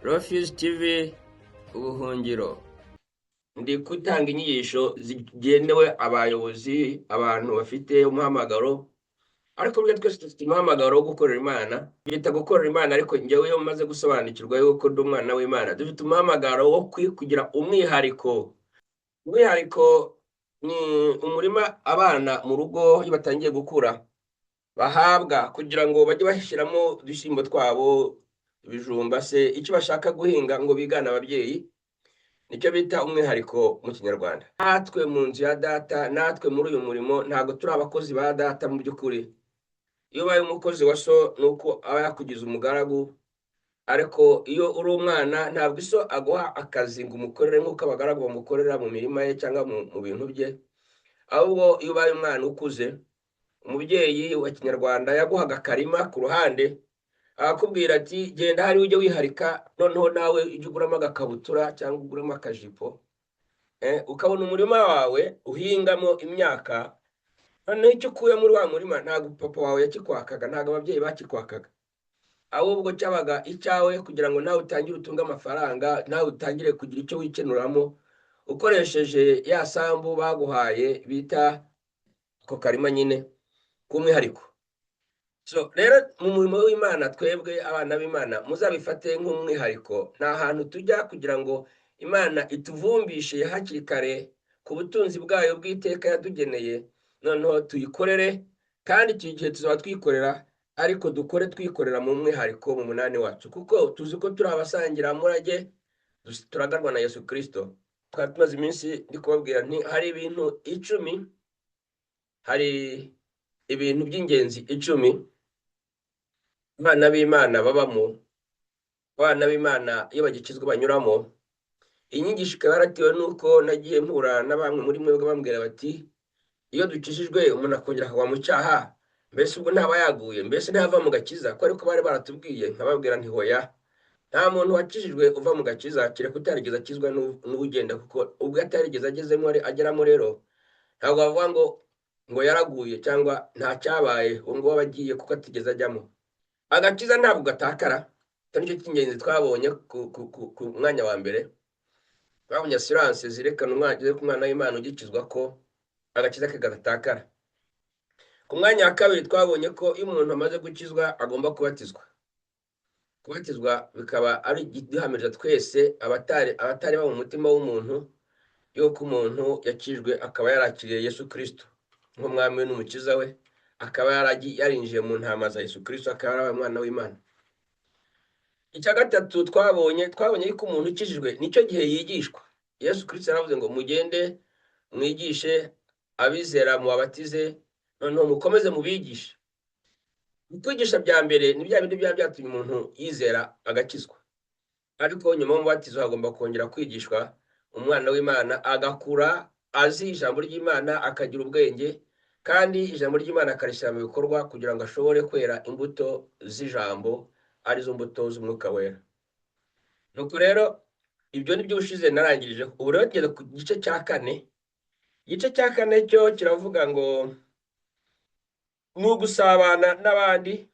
Rofisi TV ubuhungiro. Ndi gutanga inyigisho zigenewe abayobozi, abantu bafite umuhamagaro, ariko burya twese dufite umuhamagaro wo gukorera Imana. Bita gukorera Imana, ariko njyewe iyo maze gusobanukirwa yuko ndi umwana w'Imana, dufite umuhamagaro wo kugira umwihariko. Umwihariko ni umurima abana mu rugo iyo batangiye gukura bahabwa kugira ngo bajye bashyiramo udushyimbo twabo, ibijumba se, icyo bashaka guhinga ngo bigane ababyeyi. Nicyo bita umwihariko mu kinyarwanda. Natwe mu nzu ya data, natwe muri uyu murimo ntabwo turi abakozi ba data mu by'ukuri. Iyo ubaye umukozi wa so ni uko aba yakugize umugaragu, ariko iyo uri umwana ntabwo iso aguha akazi ngo umukorere nk'uko abagaragu bamukorera mu mirima ye cyangwa mu bintu bye. Ahubwo iyo ubaye umwana ukuze, umubyeyi wa kinyarwanda yaguhaga akarima ku ruhande, akakubwira ati genda hari ujye wiharika, noneho nawe ujye uguramo agakabutura cyangwa uguramo akajipo, ukabona umurima wawe uhingamo imyaka. Noneho icyo ukuye muri wa murima ntabwo papa wawe yakikwakaga, ntabwo ababyeyi bakikwakaga, ahubwo cyabaga icyawe kugira ngo nawe utangire utunge amafaranga, nawe utangire kugira icyo wikenuramo ukoresheje ya sambu baguhaye bita ako karima nyine k'umwihariko. So rero mu murimo w'Imana, twebwe abana b'Imana muzabifate nk'umwihariko. Ni ahantu tujya kugira ngo Imana ituvumbishe hakiri kare ku butunzi bwayo bw'iteka yadugeneye, noneho tuyikorere. Kandi iki gihe tuzaba twikorera, ariko dukore twikorera mu mwihariko mu munani wacu, kuko tuzi ko turi abasangiramurage turaganwa na Yesu Kristo. Twari tumaze iminsi ndi kubabwira nti hari ibintu icumi, hari ibintu by'ingenzi icumi abana b'Imana babamo, abana b'Imana iyo bagikizwa banyuramo. Iyi nyigisho ikaba yaratewe n'uko nagiye mpura na bamwe muri mwebwe bambwira bati iyo dukijijwe umuntu akongera akagwa mu cyaha, mbese ubwo ntaba yaguye, mbese ntava mu gakiza? Ko ariko bari baratubwiye. Nkababwira nti hoya, nta muntu wakijijwe uva mu gakiza kereka utarigeze akizwa n'ubugenda, kuko ubwo atarigeze ageramo rero ntabwo bavuga ngo yaraguye cyangwa nta cyabaye, uwo nguwo aba agiye kuko atigeze ajyamo. Agakiza ntabwo gatakara. Icyo nicyo cy'ingenzi twabonye ku mwanya wa mbere. Twabonye assurance zirekana umwana w'Imana ugikizwa ko agakiza ke gadatakara. Ku mwanya wa kabiri twabonye ko iyo umuntu amaze gukizwa agomba kubatizwa. Kubatizwa bikaba ari igihamiriza twese abatari mu mutima w'umuntu yuko umuntu yakijwe, akaba yarakiriye Yesu Kristo nk'umwami we n'umukiza we, akaba yarinjiye mu ntama za Yesu Kristo, akaba ari umwana w'Imana. Icya gatatu twabonye yuko umuntu ukijijwe nicyo gihe yigishwa. Yesu Kristo yaravuze ngo mugende mwigishe abizera, mubabatize, noneho mukomeze mubigishe. Kwigisha bya mbere ni bya bindi byaba byatumye umuntu yizera agakizwa, ariko nyuma y'umubatizo hagomba kongera kwigishwa. Umwana w'Imana agakura azi ijambo ry'Imana, akagira ubwenge, kandi ijambo ry'Imana akarishyira mu bikorwa kugira ngo ashobore kwera imbuto z'ijambo, arizo mbuto z'umwuka wera. Nuko rero ibyo ni byo ushize narangirije. Ubu rero tugeze ku gice cya kane. Igice cya kane cyo kiravuga ngo ni ugusabana n'abandi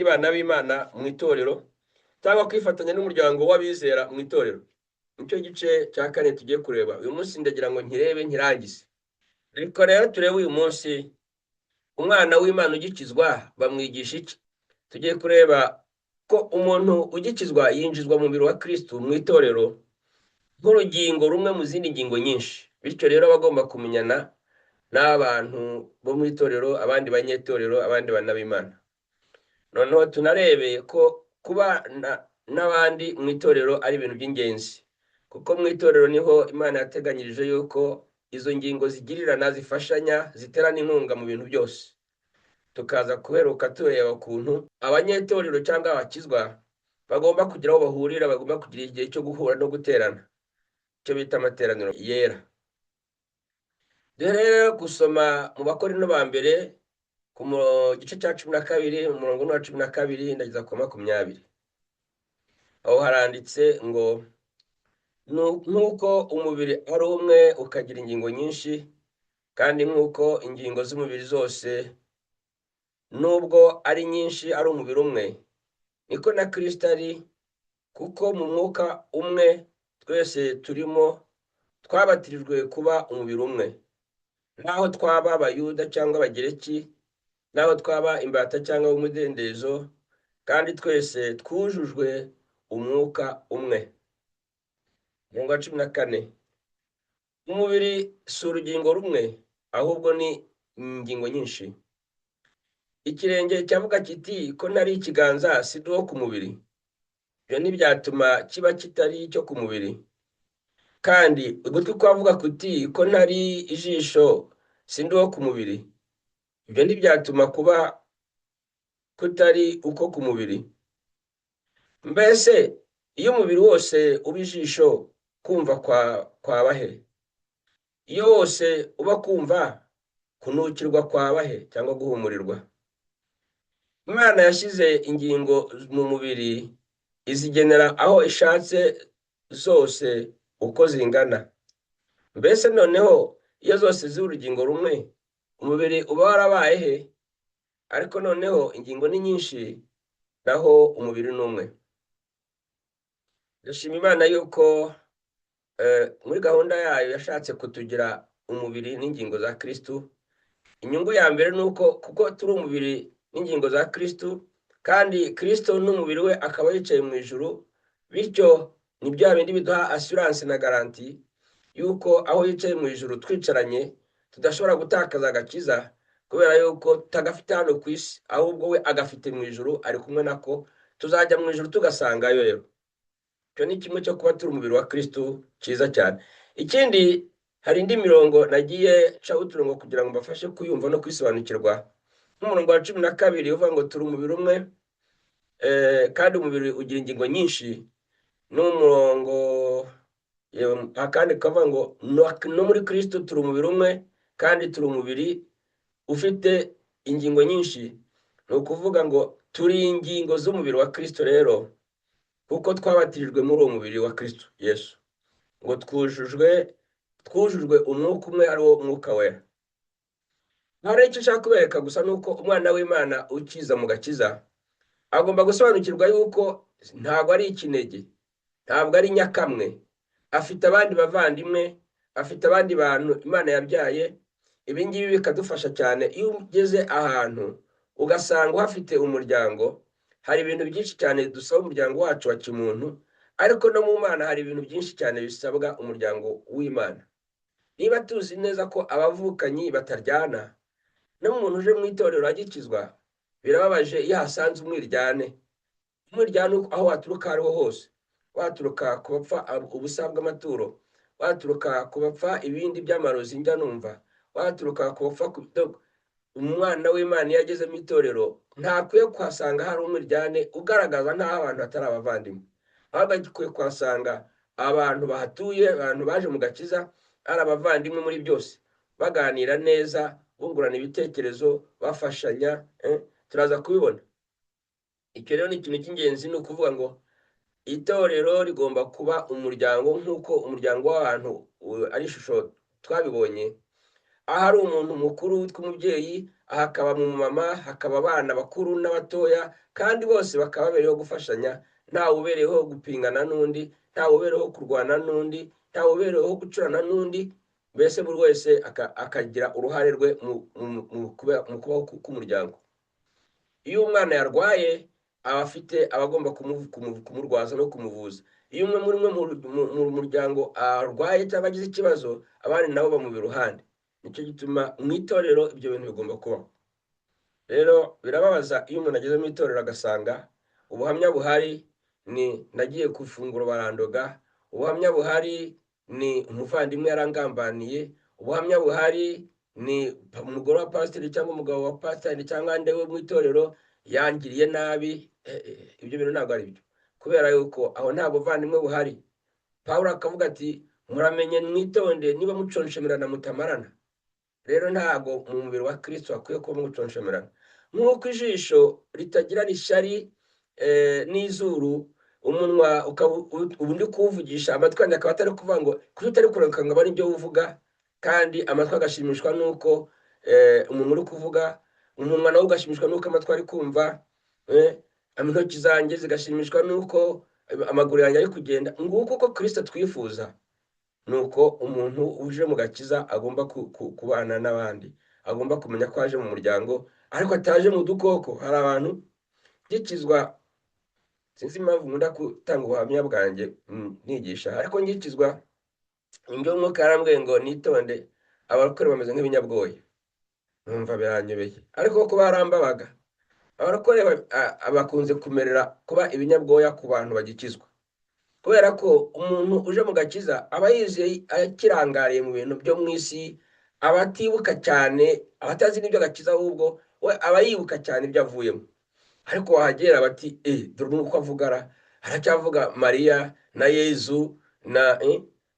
bana b'Imana mu itorero, cyangwa kwifatanya n'umuryango w'abizera mu itorero. Nicyo gice cya kane tugiye kureba uyu munsi. Ndagira ngo nkirangize. Ariko rero turebe uyu munsi umwana w'Imana ugikizwa bamwigisha iki. Tugiye kureba ko umuntu ugikizwa yinjizwa mu mubiri wa Kristo mu itorero nk'urugingo rumwe mu zindi ngingo nyinshi. Bityo rero bagomba kumenyana n'abantu bo mu itorero, abandi banyetorero, abandi bana b'Imana. Noneho tunarebe ko kuba n'abandi mu itorero ari ibintu by'ingenzi, kuko mu itorero niho Imana yateganyirije yuko izo ngingo zigirirana, zifashanya, ziterana inkunga mu bintu byose. Tukaza kuheruka tureba ukuntu abanyetorero cyangwa abakizwa bagomba kugira aho bahurira, bagomba kugira igihe cyo guhura no guterana, icyo bita amateraniro yera. Rero gusoma mu Bakorinto ba mbere ku gice cya 12 umurongo wa 12 ndageza ku 20. Aho haranditse ngo nk'uko umubiri ari umwe ukagira ingingo nyinshi, kandi nk'uko ingingo z'umubiri zose nubwo ari nyinshi ari umubiri umwe, niko na Kristo ari, kuko mu mwuka umwe twese turimo twabatirijwe kuba umubiri umwe, naho twaba abayuda cyangwa abagereki, naho twaba imbata cyangwa umudendezo, kandi twese twujujwe umwuka umwe. Umurongo wa 14. Umubiri si urugingo rumwe, ahubwo ni ingingo nyinshi. Ikirenge cyavuga kiti ko ntari ikiganza si uwo ku mubiri, ibyo ntibyatuma kiba kitari icyo ku mubiri. Kandi ugutwi kwavuga kuti ko ntari ijisho si uwo ku mubiri, ibyo ntibyatuma kuba kutari uko ku mubiri. Mbese iyo umubiri wose uba ijisho, kumva kwaba he? Iyo wose uba kumva, kunukirwa kwaba he cyangwa guhumurirwa? Imana yashyize ingingo mu mubiri, izigenera aho ishatse zose uko zingana. Mbese noneho iyo zose ziri urugingo rumwe, umubiri uba warabaye he? Ariko noneho ingingo ni nyinshi, naho umubiri ni umwe. Ndashima Imana yuko muri gahunda yayo yashatse kutugira umubiri n'ingingo za Kristo. Inyungu ya mbere ni uko kuko turi umubiri n'ingingo za Kristo, kandi Kristo n'umubiri we akaba yicaye mu ijuru, bityo ni bya bindi biduha assurance na garanti yuko aho yicaye mu ijuru twicaranye tudashobora gutakaza agakiza, kubera yuko tagafite hano ku isi, ahubwo we agafite mu ijuru, ari kumwe nako tuzajya mu ijuru tugasangayo. Rero icyo ni kimwe cyo kuba turi umubiri wa Kristo cyiza cyane. Ikindi, hari indi mirongo nagiye nca uturongo kugira ngo mbafashe kuyumva no kwisobanukirwa. Nk'umurongo wa 12 uvuga ngo turi umubiri umwe, kandi umubiri ugira ingingo nyinshi. N'umurongo akandi kavuga ngo no muri Kristo turi umubiri umwe, kandi turi umubiri ufite ingingo nyinshi. Ni ukuvuga ngo turi ingingo z'umubiri wa Kristo rero, kuko twabatirijwe muri uwo mubiri wa Kristo Yesu, ngo twujujwe umwuka umwe, ari wo mwuka wera. Hari icyo nshaka kubereka gusa, nuko umwana w'Imana ukiza mu gakiza agomba gusobanukirwa yuko ntabwo ari ikinege, ntabwo ari nyakamwe, afite abandi bavandimwe, afite abandi bantu Imana yabyaye. Ibi ngibi bikadufasha cyane iyo ugeze ahantu ugasanga uhafite umuryango. Hari ibintu byinshi cyane dusaba umuryango wacu wa kimuntu, ariko no mu Mana hari ibintu byinshi cyane bisabwa umuryango w'Imana. Niba tuzi neza ko abavukanyi bataryana, n'umuntu uje mu itorero agikizwa, birababaje iyo hasanze umwiryane. Umwiryane aho waturuka ariho hose, waturuka ku bapfa ubusa bw'amaturo, waturuka ku bapfa ibindi by'amarozi njya numva, waturuka ku bapfa umwana w'Imana iyo ageze mu itorero ntakwiye kuhasanga hari umwiryane ugaragaza ntaho abantu batari abavandimwe, ahubwo agikwiye kuhasanga abantu bahatuye, abantu baje mu gakiza ari abavandimwe muri byose, baganira neza, bungurana ibitekerezo, bafashanya. Turaza kubibona. Icyo rero ni ikintu cy'ingenzi, ni ukuvuga ngo itorero rigomba kuba umuryango, nk'uko umuryango w'abantu ari ishusho twabibonye. Ahari umuntu mukuru witwa umubyeyi, hakaba mu mama, hakaba abana bakuru n'abatoya, kandi bose bakaba babereyeho gufashanya, ntawe ubereyeho gupingana n'undi, ntawe ubereyeho kurwana n'undi, ntawe ubereyeho gucurana n'undi. Mbese buri wese akagira uruhare rwe mu kubaho k'umuryango. Iyo umwana yarwaye, abagomba kumurwaza no kumuvuza. Iyo umwe muri mu muryango arwaye cyangwa agize ikibazo, abandi nabo bamuba iruhande. Nicyo gituma mu itorero ibyo bintu bigomba kubaho. Rero birababaza iyo umuntu ageze mu itorero agasanga ubuhamya buhari ni nagiye ku ifunguro barandoga, ubuhamya buhari ni umuvandimwe yarangambaniye, ubuhamya buhari ni umugore wa pasiteri cyangwa umugabo wa pasiteri cyangwa ndewe mu itorero yangiriye nabi. Ibyo bintu ntabwo ari byo, kubera yuko aho nta buvandimwe buhari. Pawulo akavuga ati muramenye mwitonde niba muconshemerana mutamarana. Rero ntabwo mu mubiri wa Kristo hakwiye kuba muconshemerana. Nk'uko ijisho ritagira ishyari n'izuru, umunwa ubundi kuwuvugisha, amatwi yanjye akaba atari kuvuga ngo kuko utari kureka ngo abone ibyo uvuga, kandi amatwi agashimishwa n'uko umuntu uri kuvuga, umunwa nawe ugashimishwa n'uko amatwi ari kumva, intoki zanjye zigashimishwa n'uko amaguru yanjye ari kugenda, nguko uko Kristo twifuza. Nuko umuntu uje mu gakiza agomba kubana n'abandi, agomba kumenya ko aje mu muryango ariko ataje mu dukoko. Hari abantu gikizwa, sinzi impamvu nkunda gutanga ubuhamya bwanjye nigisha, ariko ngikizwa indyo umwuka yarambwiye ngo nitonde abarokore bameze nk'ibinyabwoya. Numva biranyobeye, ariko kuko barambabaga. Abarokore bakunze kumerera kuba ibinyabwoya ku bantu bagikizwa, kubera ko umuntu uje mu gakiza aba yizeye akirangariye mu bintu byo mu isi, aba atibuka cyane, abatazi n'ibyo gakiza, ahubwo we aba yibuka cyane ibyo avuyemo. Ariko wahagera bati dore nuko avugara, aracyavuga Mariya na Yezu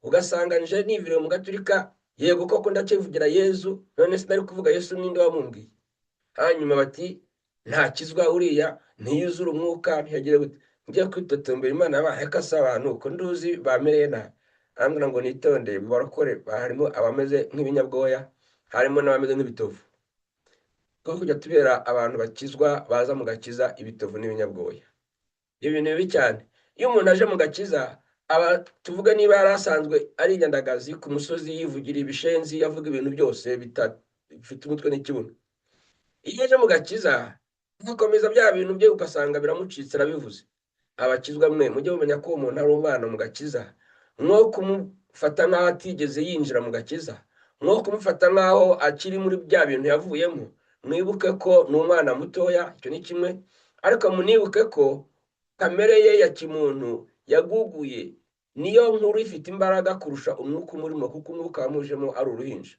ugasanga nje nivire mu gaturika, yego koko ndacyivugira Yezu, none sinari kuvuga Yesu ninde wamumbwiye. Hanyuma bati ntakizwa uriya, ntiyuzura umwuka, ntiyagire gute. Ngiye kwitotombera Imana yabaye akasa abantu uko nduzi bamereye nabi, arambwira ngo nitonde mu barokore harimo abameze nk'ibinyabwoya, harimo n'abameze nk'ibitovu. Ko kujya tubera abantu bakizwa baza mu gakiza ibitovu n'ibinyabwoya, ibintu bibi cyane. Iyo umuntu aje mu gakiza tuvuga niba yari asanzwe ari inyandagazi ku musozi yivugira ibishenzi, avuga ibintu byose bifite umutwe n'ikibuno, iyo aje mu gakiza agakomeza bya bintu bye ugasanga biramucitse arabivuze. Abakizwa mwe mujye mumenya ko umuntu ari umwana mu gakiza, mwo kumufata nk'aho atigeze yinjira mu gakiza, mwo kumufata nk'aho akiri muri bya bintu yavuyemo. Mwibuke ko ni umwana mutoya, icyo ni kimwe, ariko munibuke ko kamere ye ya kimuntu yaguguye niyo nkuru ifite imbaraga kurusha umwuka umurimo, kuko umwuka wamujemo ari uruhinja.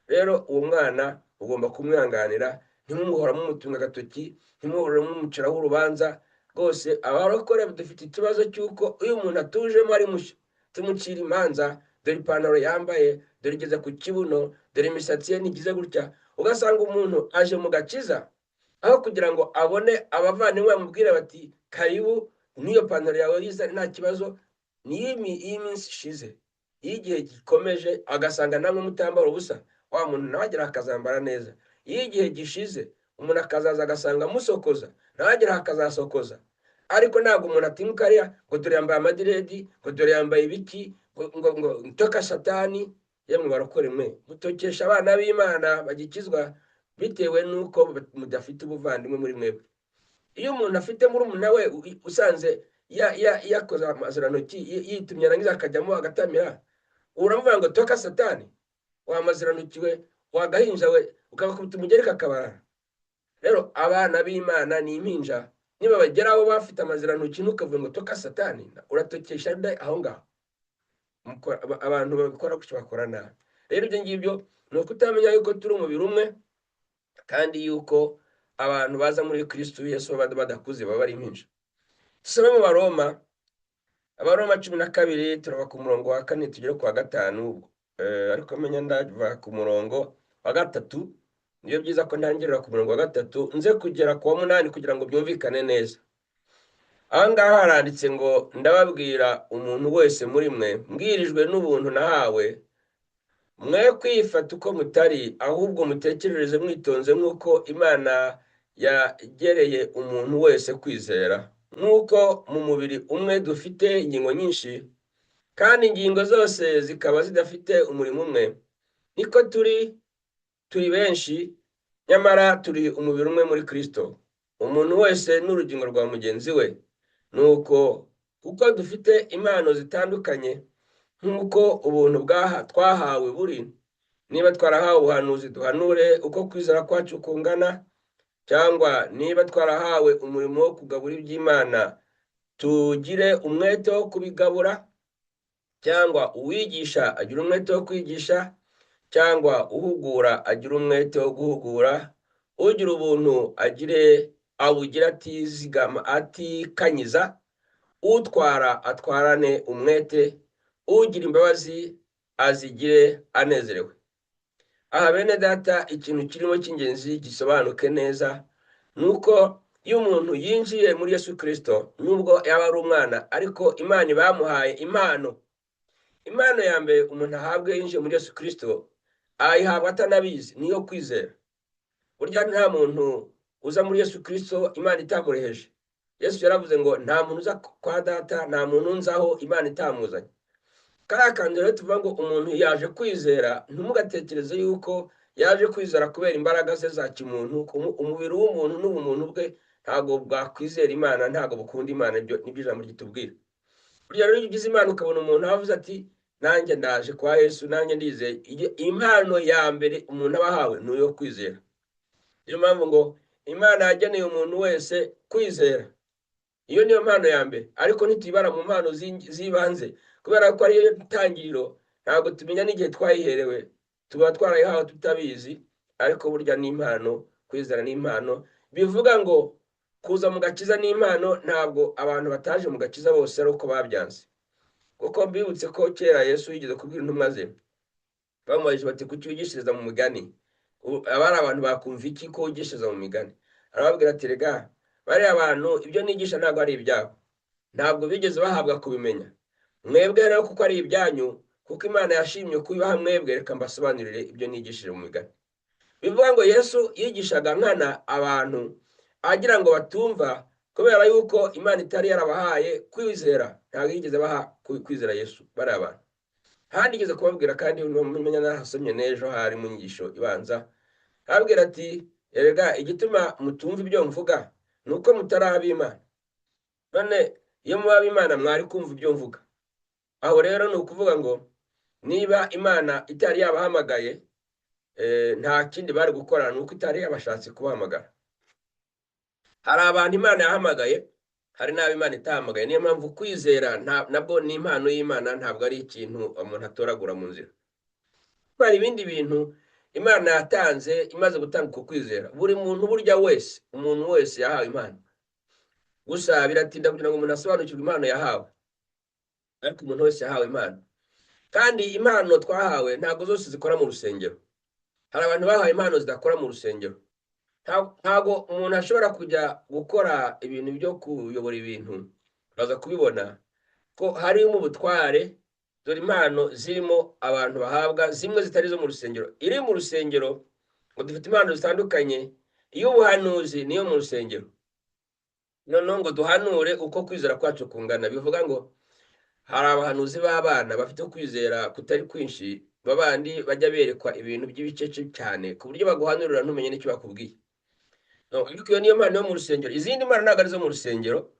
Rero uwo mwana ugomba kumwihanganira, ntimumuhora mumutunga agatoki, ntimuhore mumuciraho urubanza. Rwose abarokore dufite ikibazo cy'uko iyo umuntu atujemo ari mushya tumucira imanza, dore ipantaro yambaye, dore igeze ku kibuno, dore imisatsi ye ntigize gutya. Ugasanga umuntu aje mu gakiza, aho kugira ngo abone abavandimwe bamubwire bati karibu, n'iyo pantaro yawe yiza nta kibazo. Iyi minsi ishize, iyo igihe gikomeje agasanga namwe mutambara ubusa, wa muntu nawe agera akazambara neza. Iyo igihe gishize umuntu akazaza agasanga musokoza, nawe agera akazasokoza. Ariko ntabwo umuntu atimuka ariya ngo dore yambaye amadiredi, ngo dore yambaye ibiki, ngo ntoka satani. Yemwe barokore mwe mutokesha abana b'Imana bagikizwa bitewe n'uko mudafite ubuvandimwe muri mwebwe. Iyo umuntu afite murumuna we usanze yakoze amazirantoki yitumye arangiza akajyamo agatamira, uramuvuga ngo toka satani, wamazirantoki we, wagahinja we, ukagakubita umugeri kakabarara. Rero abana b'Imana ni impinja, niba bageraho bafite amazirantoki ntukavuge ngo toka satani, uratokesha nde aho ngaho? Abantu babikora gutyo bakora nabi. Rero ibyo ngibyo ni ukutamenya yuko turi umubiri umwe, kandi yuko abantu baza muri Kristo Yesu badakuze baba ari impinja. Tusome mu Baroma, Abaroma 12 turava ku murongo wa 4 tugere ku wa 5, ariko menya ndava ku murongo wa 3. Niyo byiza ko ntangirira ku murongo wa 3 nze kugera ku wa 8 kugira ngo byumvikane neza. Aha ngaha haranditse ngo ndababwira umuntu wese muri mwe mbwirijwe n'ubuntu nahawe, mwe kwifata uko mutari, ahubwo mutekerereze mwitonze nk'uko Imana yagereye umuntu wese kwizera. Nk'uko mu mubiri umwe dufite ingingo nyinshi, kandi ingingo zose zikaba zidafite umurimo umwe, niko turi benshi, nyamara turi umubiri umwe muri Kristo. Umuntu wese n'urugingo rwa mugenzi we. Nuko kuko dufite impano zitandukanye nk'uko ubuntu twahawe buri, niba twarahawe ubuhanuzi duhanure uko kwizera kwacu kungana, cyangwa niba twarahawe umurimo wo kugabura iby'Imana tugire umwete wo kubigabura, cyangwa uwigisha agira umwete wo kwigisha, cyangwa uhugura agira umwete wo guhugura, ugira ubuntu abugira atikanyiza, utwara atwarane umwete, ugira imbabazi azigire anezerewe. Aha bene data, ikintu kirimo cy'ingenzi gisobanuke neza nuko iyo umuntu yinjiye muri Yesu Kristo, nubwo yaba ari umwana, ariko Imana ibamuhaye impano ya mbere umuntu ahabwe yinjiye muri Yesu Kristo, ayihabwa atanabizi, niyo kwizera. Burya nta muntu uza muri Yesu Kristo Imana itamureheje. Yesu yaravuze ngo nta muntu uza kwa data, nta muntu nzaho Imana itamuzanye. Kariya kantu rero tuvuga ngo umuntu yaje kwizera, ntumugatekereze yuko yaje kwizera kubera imbaraga ze za kimuntu. Umubiri w'umuntu n'ubumuntu bwe ntabwo bwakwizera Imana, ntabwo bukunda Imana. Nibyo ijambo ryitubwira. Burya rero iyo ugize Imana ukabona umuntu avuze ati nanjye ndaje kwa Yesu, nanjye ndizeye, impano ya mbere umuntu aba ahawe ni iyo kwizera. Niyo mpamvu ngo Imana yageneye umuntu wese kwizera. Iyo niyo mpano ya mbere, ariko ntituyibara mu mpano z'ibanze kubera ko ariyo tangiriro. Ntabwo tumenya n'igihe twayiherewe, tuba twarayihawe tutabizi, ariko burya ni impano. Kwizera ni impano. Bivuga ngo kuza mu gakiza ni impano. Ntabwo abantu bataje mu gakiza bose ari uko babyanze, kuko mbibutse ko kera Yesu yigeze kubwira intumwa ze, bamubajije bati kuki wigishiriza mu migani? Abari abantu bakumva iki ko wigishiriza mu migani? Arababwira ati rega bariya abantu ibyo nigisha ntabwo ari ibyabo, ntabwo bigeze bahabwa kubimenya. Mwebwe rero kuko ari ibyanyu, kuko Imana yashimye kubibaha mwebwe, reka mbasobanurire ibyo nigishije mu migani. Bivuga ngo Yesu yigishaga nkana abantu agira ngo batumva, kubera yuko Imana itari yarabahaye kwizera. Ntabwo yigeze baha kwizera Yesu bariya abantu. Handi yigeze kubabwira, kandi mumenya narahasomye n'ejo hari mu nyigisho ibanza, arabwira ati erega igituma mutumva ibyo mvuga ni uko mutaraba Imana. None iyo muba Imana mwari kumva ibyo mvuga. Aho rero ni ukuvuga ngo niba Imana itari yabahamagaye, nta kindi bari gukora, ni uko itari yabashatse kubahamagara. Hari abantu Imana yahamagaye, hari n'abo Imana itahamagaye. Niyo mpamvu kwizera nabwo ni impano y'Imana, ntabwo ari ikintu umuntu atoragura mu nzira. Hari ibindi bintu Imana yatanze imaze gutanga uko kwizera. Buri muntu burya wese, umuntu wese yahawe impano. Gusa biratinda kugira ngo umuntu asobanukirwe impano yahawe, ariko umuntu wese yahawe impano. Kandi impano twahawe ntabwo zose zikora mu rusengero. Hari abantu bahawe impano zidakora mu rusengero. Ntabwo umuntu ashobora kujya gukora ibintu byo kuyobora ibintu, baza kubibona ko harimo ubutware. Dore impano zirimo abantu bahabwa, zimwe zitari zo mu rusengero. Iri mu rusengero ngo dufite impano zitandukanye. Iy'ubuhanuzi niyo mu rusengero. Noneho ngo duhanure uko kwizera kwacu kungana. Bivuga ngo hari abahanuzi b'abana bafite kwizera kutari kwinshi, babandi bajya berekwa ibintu by'ibicece cyane ku buryo baguhanurira ntumenye n'icyo bakubwiye. Ariko iyo niyo mpano yo mu rusengero. Izindi mpano ntabwo ari zo mu rusengero.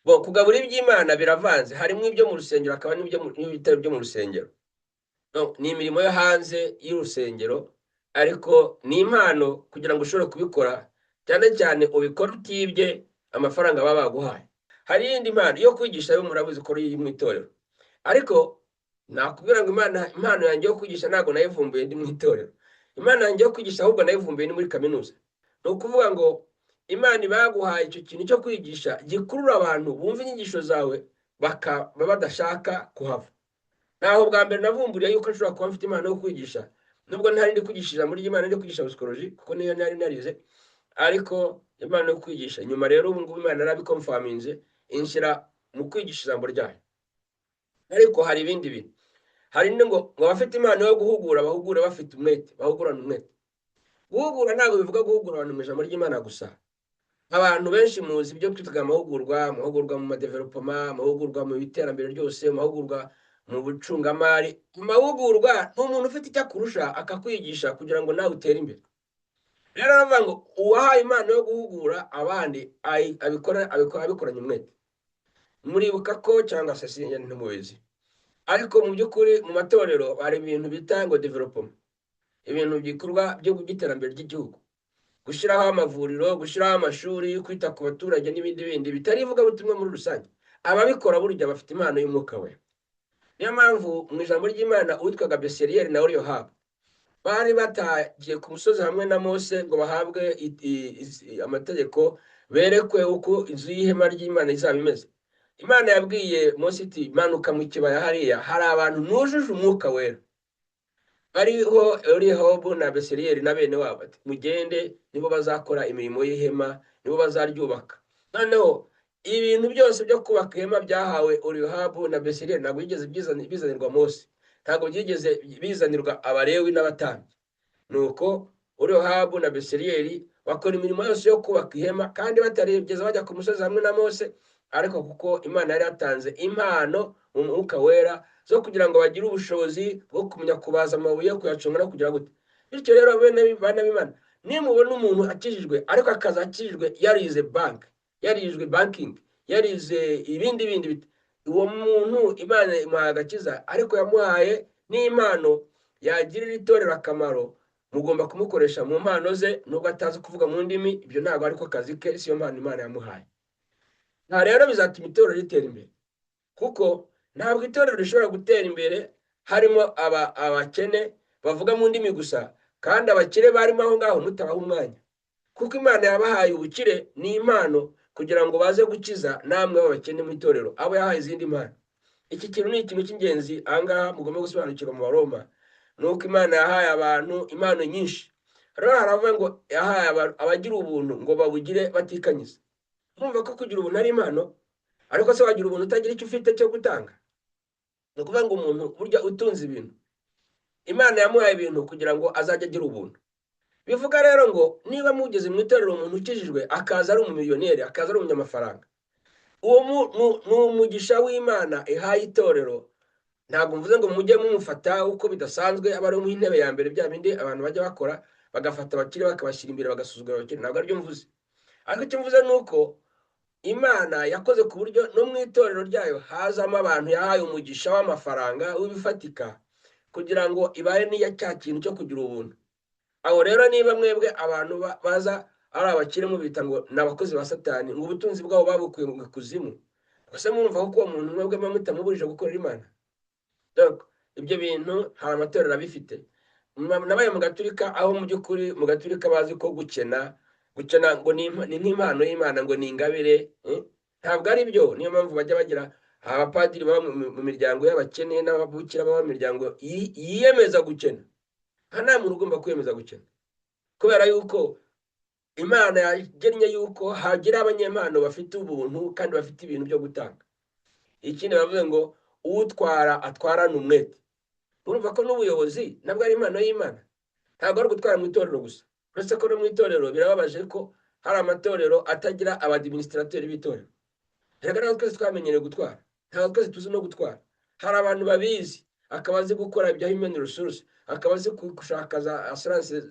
Kugabura iby'Imana biravanze, harimo ibyo mu rusengero hakaba n'ibitari byo mu rusengero. Ni imirimo yo hanze y'urusengero, ariko ni impano kugira ngo ushobore kubikora, cyane cyane ubikora utibye amafaranga baba baguhaye. Hari iyindi mpano yo kwigisha, yo murabuzi ko iri mu itorero, ariko nakubwira ngo impano yanjye yo kwigisha ntabwo nayivumbuye ndi mu itorero. Impano yanjye yo kwigisha ahubwo nayivumbuye ni muri kaminuza. Ni ukuvuga ngo Imana baguhaye icyo kintu cyo kwigisha gikurura abantu bumva inyigisho zawe bakaba badashaka kuhava. Naho bwa mbere navumburiye yuko nshobora kuba mfite impano yo kwigisha, nubwo ntari ndi kwigisha ijambo ry'Imana, ndi kwigisha psychology kuko niyo nari narize, ariko impano yo kwigisha. Nyuma rero ubu ngubu Imana yarabikomfaminze inshyira mu kwigisha ijambo ryayo. Ariko hari ibindi bintu. Hari ngo abafite impano yo guhugura bahugura bafite umwete, bahugurana umwete. Guhugura ntabwo bivuga guhugura abantu mu ijambo ry'Imana gusa. Abantu benshi muzi ibyo twitaga amahugurwa mu madevelopoma, amahugurwa mu iterambere ryose, amahugurwa mu bucungamari. Amahugurwa n'umuntu ufite icyo akurusha akakwigisha kugira ngo nawe utere imbere. Rero aravuga ngo uwahaye impano yo guhugura abandi abikoranye umwete. Muribuka ko cyangwa se ntimubizi, ariko mu by'ukuri mu matorero hari ibintu bita ngo developoma, ibintu bikorwa byo by'iterambere ry'igihugu, gushyiraho amavuriro, gushyiraho amashuri, kwita ku baturage n'ibindi bindi bitari ivugabutumwa muri rusange. Ababikora burya bafite impano y'umwuka we. Niyo mpamvu mu ijambo ry'Imana uwitwaga Beseriyeli na Oriyohabu bari batagiye ku musozi hamwe na Mose ngo bahabwe amategeko, berekwe uko inzu y'ihema ry'Imana izaba imeze. Imana yabwiye Mose iti manuka mu kibaya hariya, hari abantu nujuje umwuka wera. Bariho Oriyohabu na Beseriyeli na bene wabo, mugende nibo bazakora imirimo y'ihema, nibo bazaryubaka. Noneho ibintu byose byo kubaka ihema byahawe Oriyohabu na Beseriyeli, ntabwo yigeze bizanirwa Mose, ntabwo byigeze bizanirwa Abalewi n'abatambyi. Nuko Oriyohabu na Beseriyeli bakora imirimo yose yo kubaka ihema kandi batarigeze bajya ku musozi hamwe na Mose, ariko kuko Imana yari yatanze impano mu mwuka wera zo kugira ngo bagire ubushobozi bwo kumenya kubaza amabuye yo kuyaconga no kugira gute. Bityo rero bene bana b'Imana, nimubona umuntu akijijwe ariko akaza akijijwe yarize yarizwe banking, yarize ibindi bindi, uwo muntu Imana imuhaye agakiza, ariko yamuhaye n'impano yagirira itorero akamaro. Mugomba kumukoresha mu mpano ze, nubwo atazi kuvuga mu ndimi, ibyo ntabwo ariko kazi ke, siyo mpano Imana yamuhaye. Nta rero bizatuma itorero ritera imbere, kuko ntabwo itorero rishobora gutera imbere harimo abakene bavuga mu ndimi gusa, kandi abakire barimo aho ngaho mutabaha umwanya, kuko Imana yabahaye ubukire n'impano kugira ngo baze gukiza namwe b'abakene mu itorero abo yahaye izindi mpano. Iki kintu ni ikintu cy'ingenzi ahangaha mugomba gusobanukirwa mu Baroma, nuko Imana yahaye abantu impano nyinshi. Rero haravuga ngo yahaye abagira ubuntu ngo babugire batikanyiza. Mwumva ko kugira ubuntu ari impano, ariko se wagira ubuntu utagira icyo ufite cyo gutanga? Ni ukuvuga ngo umuntu burya utunze ibintu, Imana yamuhaye ibintu kugira ngo azajye agira ubuntu. Bivuga rero ngo niba mugeze mu itorero umuntu ukijijwe akaza ari umumiliyoneri, akaza ari umunyamafaranga, uwo ni umugisha w'Imana ihaye itorero. Ntabwo mvuze ngo mujye mumufata uko bidasanzwe aba ari mu intebe ya mbere, bya bindi abantu bajya bakora bagafata abakire bakabashyira imbere bagasuzugura abakire. Ntabwo aribyo mvuze, ariko icyo mvuze ni uko Imana yakoze ku buryo no mu itorero ryayo hazamo abantu yahaye umugisha w'amafaranga w'ibifatika kugira ngo ibahe n'iya cya kintu cyo kugira ubuntu. Aho rero niba mwebwe abantu baza ari abakire mubita ngo ni abakozi ba Satani, ngo ubutunzi bwabo babukuye mu kuzimu, gusa mwumva ko uwo muntu mwebwe mutamubujije gukorera Imana. Ibyo bintu hari amatorero abifite. Nabaye mu Gaturika, aho mu by'ukuri mu Gaturika bazi ko gukena ngo ni nk'impano y'Imana, ngo ni ingabire. Ntabwo ari byo. Niyo mpamvu bajya bagira abapadiri baba mu miryango y'abakene n'ababukira baba mu miryango yiyemeza gukena. Nta muntu ugomba kwiyemeza gukena, kubera yuko Imana yagennye yuko hagira abanyempano bafite ubuntu kandi bafite ibintu byo gutanga. Ikindi bavuze ngo utwara atwarana umwete. Urumva ko n'ubuyobozi nabwo ari impano y'Imana, ntabwo ari gutwara mu itorero gusa. Uretse ko no mu itorero birababaje ko hari amatorero atagira abadiminisitrateri b'itorero. Rero twese twamenyereye gutwara, ntabwo twese tuzi no gutwara. Hari abantu babizi, akaba azi gukora ibya human resource, akaba azi gushaka za assurance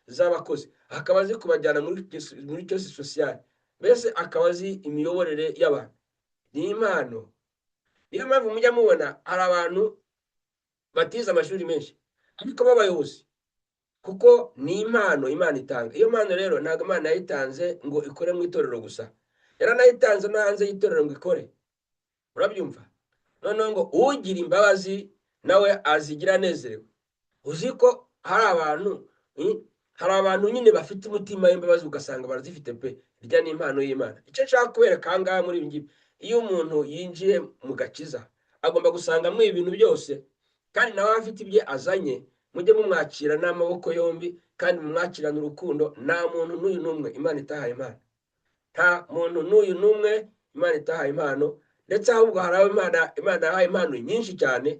z'abakozi, akaba azi kubajyana muri cyose social, mbese akaba azi imiyoborere y'abantu. Ni impano. Niyo mpamvu mujya mubona hari abantu batize amashuri menshi ariko b'abayobozi, kuko ni impano Imana itanga. Iyo mpano rero ntabwo Imana yayitanze ngo ikore mu itorero gusa, yaranayitanze no hanze y'itorero ngo ikore. Urabyumva? Noneho ngo ugira imbabazi nawe azigira anezerewe. Uzi ko hari abantu nyine bafite umutima w'imbabazi ugasanga barazifite pe. Irya ni impano y'Imana. Icyo nshaka kubereka aha ngaha muri ibi ngibi, iyo umuntu yinjiye mu gakiza agomba gusangamo ibintu byose, kandi nawe afite ibye azanye, mujye mumwakira n'amaboko yombi kandi mumwakirane urukundo. Nta muntu n'uyu n'umwe Imana itahaye impano, nta muntu n'uyu n'umwe Imana itahaye impano. Ndetse ahubwo hari abo Imana yahaye impano nyinshi cyane,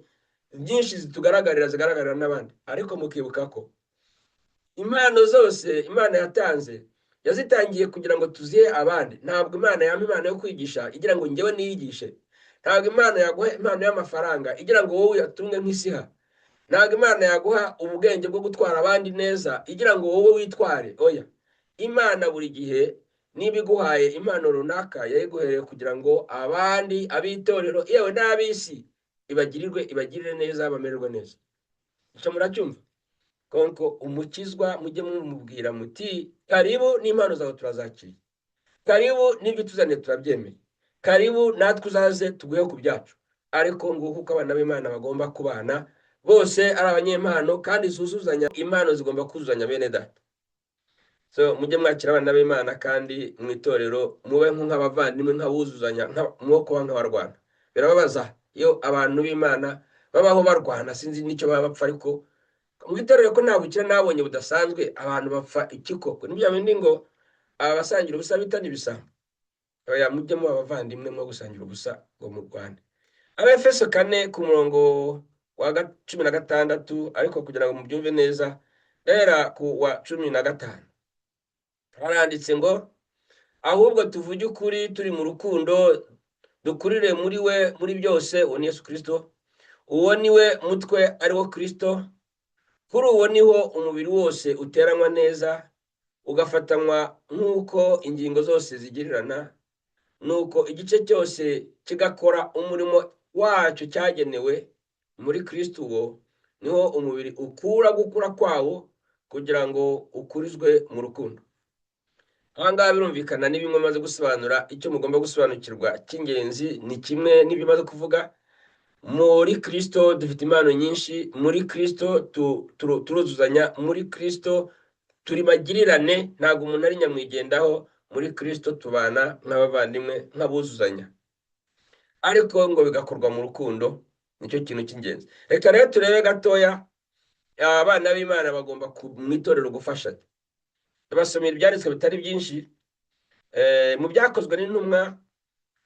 nyinshi zigaragarira n'abandi. Ariko mukibuka ko impano zose Imana yatanze yazitangiye kugira ngo tuzihe abandi. Ntabwo Imana yampa impano yo kwigisha igira ngo njyewe niyigishe. Ntabwo Imana yaguha impano y'amafaranga igira ngo wowe uyatunge nk'isiha. Ntabwo Imana yaguha ubwenge bwo gutwara abandi neza igira ngo wowe witware. Oya, Imana buri gihe niba iguhaye impano runaka yayiguhereye kugira ngo abandi, abitorero yewe n'ab'isi ibagirire neza, bamererwe neza. Icyo muracyumva? Konko umukizwa mujye mumubwira muti karibu n'impano zawe turazakiriye, karibu n'ibyo tuzaniye turabyemeye, karibu natwe uzaze tuguhe ku byacu. Ariko nguko uko abana b'Imana bagomba kubana, bose ari abanyempano kandi zuzuzanya. Impano zigomba kuzuzanya bene data. So mujye mwakira abana b'Imana kandi mu itorero mube nk'abavandimwe, nk'abuzuzanya, mwoko nk'abarwana. Birababaza iyo abantu b'Imana babaho barwana, sinzi n'icyo baba bapfa, ariko mu itorero ko nta bukire nabonye budasanzwe, abantu bapfa iki koko? Nibyo bindi ngo abasangira ubusa bitana ibisambo. Oya, mujye mu abavandimwe mwo gusangira ubusa ngo mu Rwanda. Abefeso 4 ku murongo wa 16, ariko kugira ngo mubyumve neza, era ku wa 15. haranditse ngo ahubwo tuvuge ukuri turi mu rukundo, dukurire muri we muri byose, uwo ni Yesu Kristo. Uwo ni we mutwe ari wo Kristo. Kuri uwo niho umubiri wose uteranwa neza, ugafatanywa nk'uko ingingo zose zigirirana, nuko igice cyose kigakora umurimo wacyo cyagenewe. Muri Kristo uwo niho umubiri ukura gukura kwawo, kugira ngo ukurizwe mu rukundo. Aha ngaha birumvikana ni bimwe maze gusobanura. Icyo mugomba gusobanukirwa cy'ingenzi ni kimwe n'ibyo maze kuvuga. Muri Kristo dufite impano nyinshi, muri Kristo turuzuzanya, muri Kristo turi magirirane, ntabwo umuntu ari nyamwigendaho. Muri Kristo tubana nk'abavandimwe, nk'abuzuzanya, ariko ngo bigakorwa mu rukundo. Nicyo kintu cy'ingenzi. Reka rero turebe gatoya abana b'Imana bagomba mu itorero gufashanya. Basomera ibyanditswe bitari byinshi. Mu byakozwe n'intumwa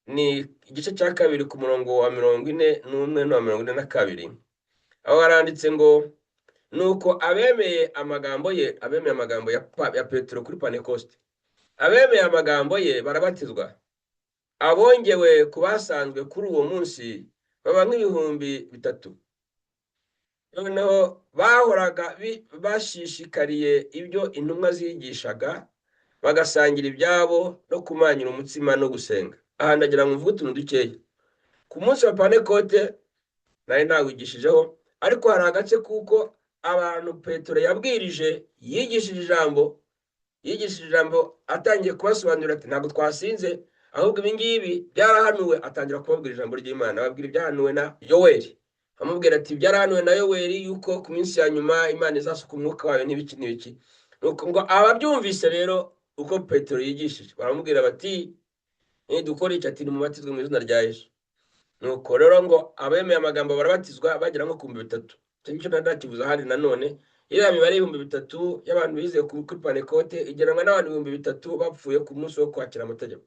ni igice cya 2 ku murongo wa 41 na 42. Aho haranditse ngo nuko abemeye amagambo ye, abemeye amagambo ya Petero kuri Pentecoste, abemeye amagambo ye barabatizwa. Abongewe kubasanzwe kuri uwo munsi baba nk'ibihumbi 3. Noneho bahoraga bashishikariye ibyo intumwa zigishaga, bagasangira ibyabo no kumanyura umutsima no gusenga. Aha ndagira ngo mvuge utuntu dukeya. Ku munsi wa Pentecote nari nawigishijeho, ariko hari agace kuko abantu Petero yabwirije, yigishije ijambo atangiye kubasobanurira ati ntabwo twasinze, ahubwo ibi ngibi byarahanuwe. Atangira kubabwira ijambo ry'Imana, ababwira ibyahanuwe na Yoweli. Amubwira ati byarahanuwe na Yoweli yuko ku minsi ya nyuma Imana izasuka umwuka wayo n'ibiki. Nuko ngo ababyumvise rero uko Petero yigishije, baramubwira bati dukora iki? Ati nimubatizwe mu izina rya Yesu. Nuko rero ngo abemeye amagambo barabatizwa bagera nko ku 3,000. Icyo ntakivuze ahandi. Nanone iriya mibare 3,000 y'abantu bize kuri Pentecote igeranwa n'abantu 3,000 bapfuye ku munsi wo kwakira amategeko.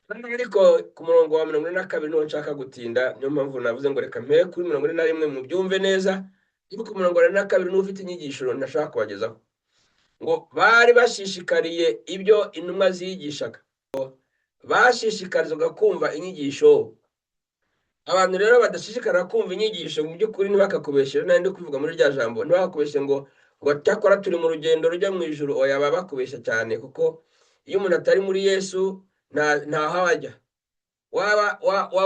Ariko ku murongo wa 42 niho nshaka gutinda, niyo mpamvu navuze ngo reka mpere kuri 41 mu byumve neza. Ariko ku murongo wa 42 n'ufite inyigisho ndashaka kubagezaho. Ngo bari bashishikariye ibyo intumwa zigishaga, bashishikarizwaga kumva inyigisho. Abantu rero badashishikara kumva inyigisho mu by'ukuri ntibakakubeshere, nandi kuvuga muri rya jambo, ntibakakubeshe ngo cyakora turi mu rugendo rujya mu ijuru. Oya, baba bakubesha cyane, kuko iyo umuntu atari muri Yesu ntaho ajya. Waba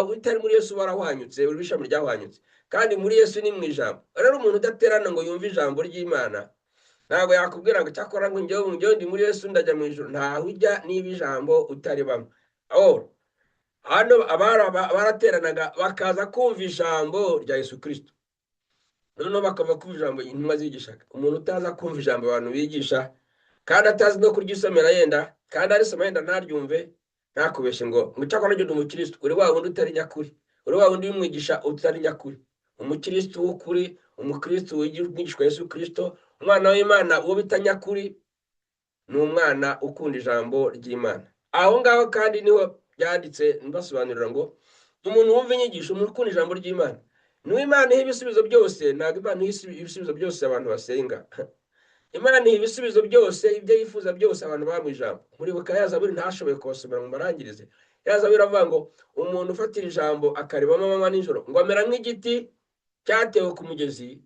utari muri Yesu warahwanyutse, uri ishami ryahwanyutse, kandi muri Yesu ni mu ijambo. Rero umuntu udaterana ngo yumve ijambo ry'Imana ntabwo yakubwira ngo cyakora ngo njyewe ndi muri Yesu ndajya mu ijuru. Ntaho ujya niba ijambo utari bamwe. Hano barateranaga bakaza kumva ijambo rya Yesu Kristo, noneho bakava kumva ijambo intumwa zigishaga. Umuntu utaza kumva ijambo abantu bigisha, kandi atazi no kuryisomera yenda, kandi arisoma yenda ntaryumve, ntakubeshe ngo cyakora njye ndi umukristo. Uri wa wundi utari nyakuri, uri wa wundi w'umwigisha utari nyakuri. Umukristo w'ukuri, umukristo wigishwa Yesu Kristo, umwana w'Imana uwo bita nyakuri, ni umwana ukunda ijambo ry'Imana. Aho ngaho kandi niho byanditse mbasobanurira ngo umuntu wumva inyigisho, umuntu ukunda ijambo ry'Imana, niwe Imana iha ibisubizo byose. Ntabwo Imana iha ibisubizo byose abantu basenga. Imana iha ibisubizo byose, ibyo yifuza byose abantu baba mu ijambo. Muribuka ya Zaburi ntashoboye kubasomera ngo marangirize. Ya Zaburi avuga ngo umuntu ufatira ijambo akarebamo amanywa n'ijoro, ngo amera nk'igiti cyatewe ku mugezi,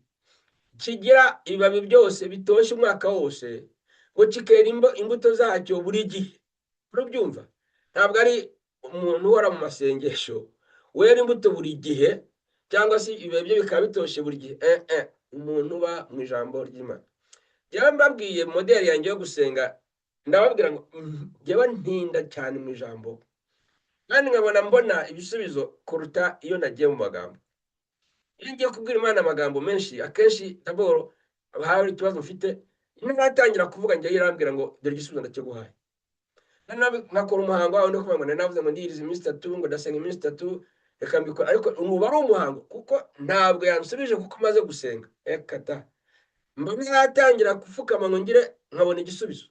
kigira ibibabi byose bitoshye umwaka wose, ngo kikera imbuto zacyo buri gihe. Urabyumva? Ntabwo ari umuntu uhora mu masengesho wera imbuto buri gihe, cyangwa se ibibabi bye bikaba bitoshye buri gihe. Umuntu uba mu ijambo ry'Imana. Njyewe mbabwiye modeli yanjye yo gusenga, ndababwira ngo njyewe ntinda cyane mu ijambo, kandi nkabona mbona ibisubizo kuruta iyo nagiye mu magambo. Iyo ngiye kubwira Imana amagambo menshi, akenshi taboro hari ikibazo mfite, ntatangira kuvuga njye irambwira ngo dore igisubizo ndakiguhaye. Nakora umuhango wawe no kuvuga ngo navuze ngo ndiriza iminsi 3, ngo ndasenga iminsi 3, reka mbikora. Ariko nuba ari umuhango, kuko ntabwo yansubije kuko maze gusenga. Ekata mbona natangira gupfukama ngo ngire nkabona igisubizo.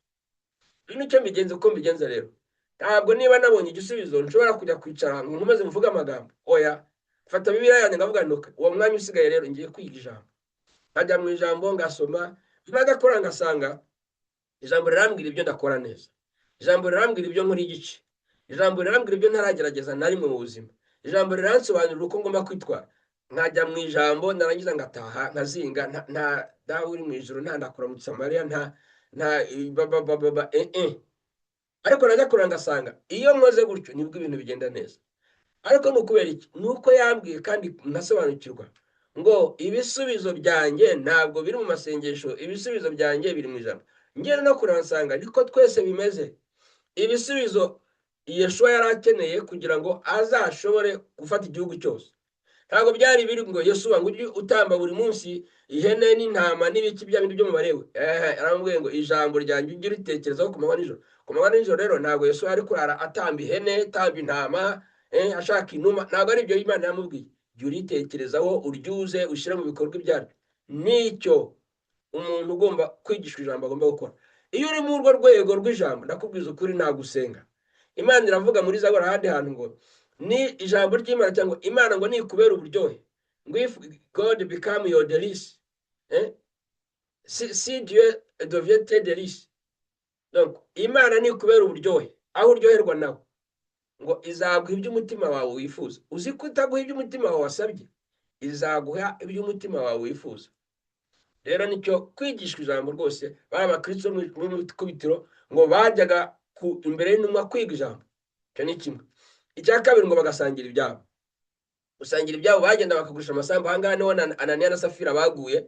Nicyo mbigenza uko mbigenza rero. Ntabwo niba nabonye igisubizo nshobora kujya kwicara ngo nkomeze mvuga amagambo. Oya, fata Bibiliya yanjye ngavuga ntuka uwo mwanya usigaye rero ngiye kwiga ijambo. Nkajya mu ijambo ngasoma, nagakora ngasanga ijambo rirambwira ibyo ndakora neza, ijambo rirambwira ibyo nkora igice, ijambo rirambwira ibyo ntaragerageza na rimwe mu buzima, ijambo riransobanurira uko ngomba kwitwara. Nkajya mu ijambo narangiza ngataha nkazinga, nta dawe uri mu ijoro, nta ndakuramutsa Mariya, nta ariko najya kuranga ngasanga iyo nkoze gutyo nibwo ibintu bigenda neza. Ariko ni ukubera iki? Ni uko yambwiye kandi nkasobanukirwa ngo ibisubizo byanjye ntabwo biri mu masengesho, ibisubizo byanjye biri mu ijambo. Ngera no kureba nsanga niko twese bimeze. Ibisubizo Yeshuwa yari akeneye kugira ngo azashobore gufata igihugu cyose. Ntabwo byari biri ngo Yesuwa ngo ujye utamba buri munsi ihene n'intama n'ibiki bya bindi byo mu barewe. Aramubwiye ngo ijambo ryanjye ujye uritekerezaho ku manywa n'ijoro. Ku manywa n'ijoro rero ntabwo Yesuwa ari kurara atamba ihene, atamba intama, ashaka inuma. Ntabwo ari ibyo Imana yamubwiye. Jya uritekerezaho, uryuze, ushyire mu bikorwa ibyaryo. Nicyo umuntu ugomba kwigisha ijambo agomba gukora. Iyo uri mu urwo rwego rw'ijambo, ndakubwiza ukuri, nta gusenga. Imana iravuga muri Zaburi ahandi hantu ngo ni ijambo ry'Imana cyangwa Imana ngo nikubera uburyohe, ngo if God become your delice, si Dieu devient tes délices. Donc Imana nikubera uburyohe, aho uryoherwa nawe, ngo izaguha ibyo umutima wawe wifuza. Uzi ko itaguha ibyo umutima wawe wasabye, izaguha ibyo umutima wawe wifuza. Rero nicyo kwigishwa ijambo rwose. Bari abakristo mu kubitiro ngo bajyaga imbere y'intumwa kwiga ijambo. Icyo ni kimwe. Icya kabiri ngo bagasangira ibyabo. Gusangira ibyabo bagenda bakagurisha amasambu. Ahangaha niho Ananiya na Safira baguye.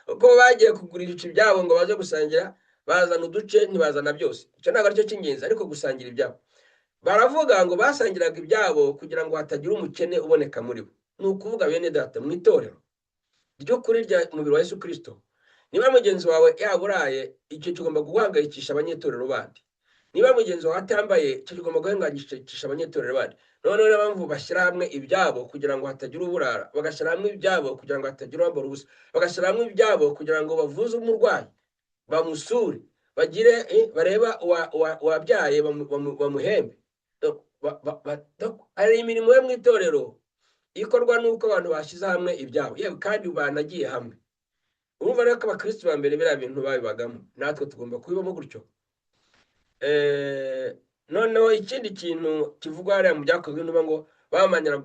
Uko bagiye kugurisha ibyabo ngo baze gusangira, bazana uduce ntibazana byose. Icyo ntabwo aricyo cy'ingenzi, ariko gusangira ibyabo. Baravuga ngo basangiraga ibyabo kugira ngo hatagira umukene uboneka muri bo. Ni ukuvuga bene data mu itorero ry'ukuri rya umubiri wa Yesu Kristo, niba mugenzi wawe yaburaye, icyo kigomba guhangayikisha abanyetorero bandi. Niba mugenzi wawe atambaye, icyo kigomba guhangayikisha abanyetorero bandi. None niyo mpamvu bashyira hamwe ibyabo kugira ngo hatagira uburara, bagashyira hamwe ibyabo kugira ngo hatagira uwambara ubusa, bagashyira hamwe ibyabo kugira ngo bavuze umurwayi, bamusure, bagire bareba uwabyaye bamuhembe. Hari imirimo yo mu itorero ikorwa nuko abantu bashyize hamwe ibyabo, yewe kandi banagiye hamwe. Urumva rero ko abakristo ba mbere biriya bintu babibagamo, natwe tugomba kubibamo gutyo. Noneho ikindi kintu kivugwa hariya mu byakozwe n'uba ngo bamanyira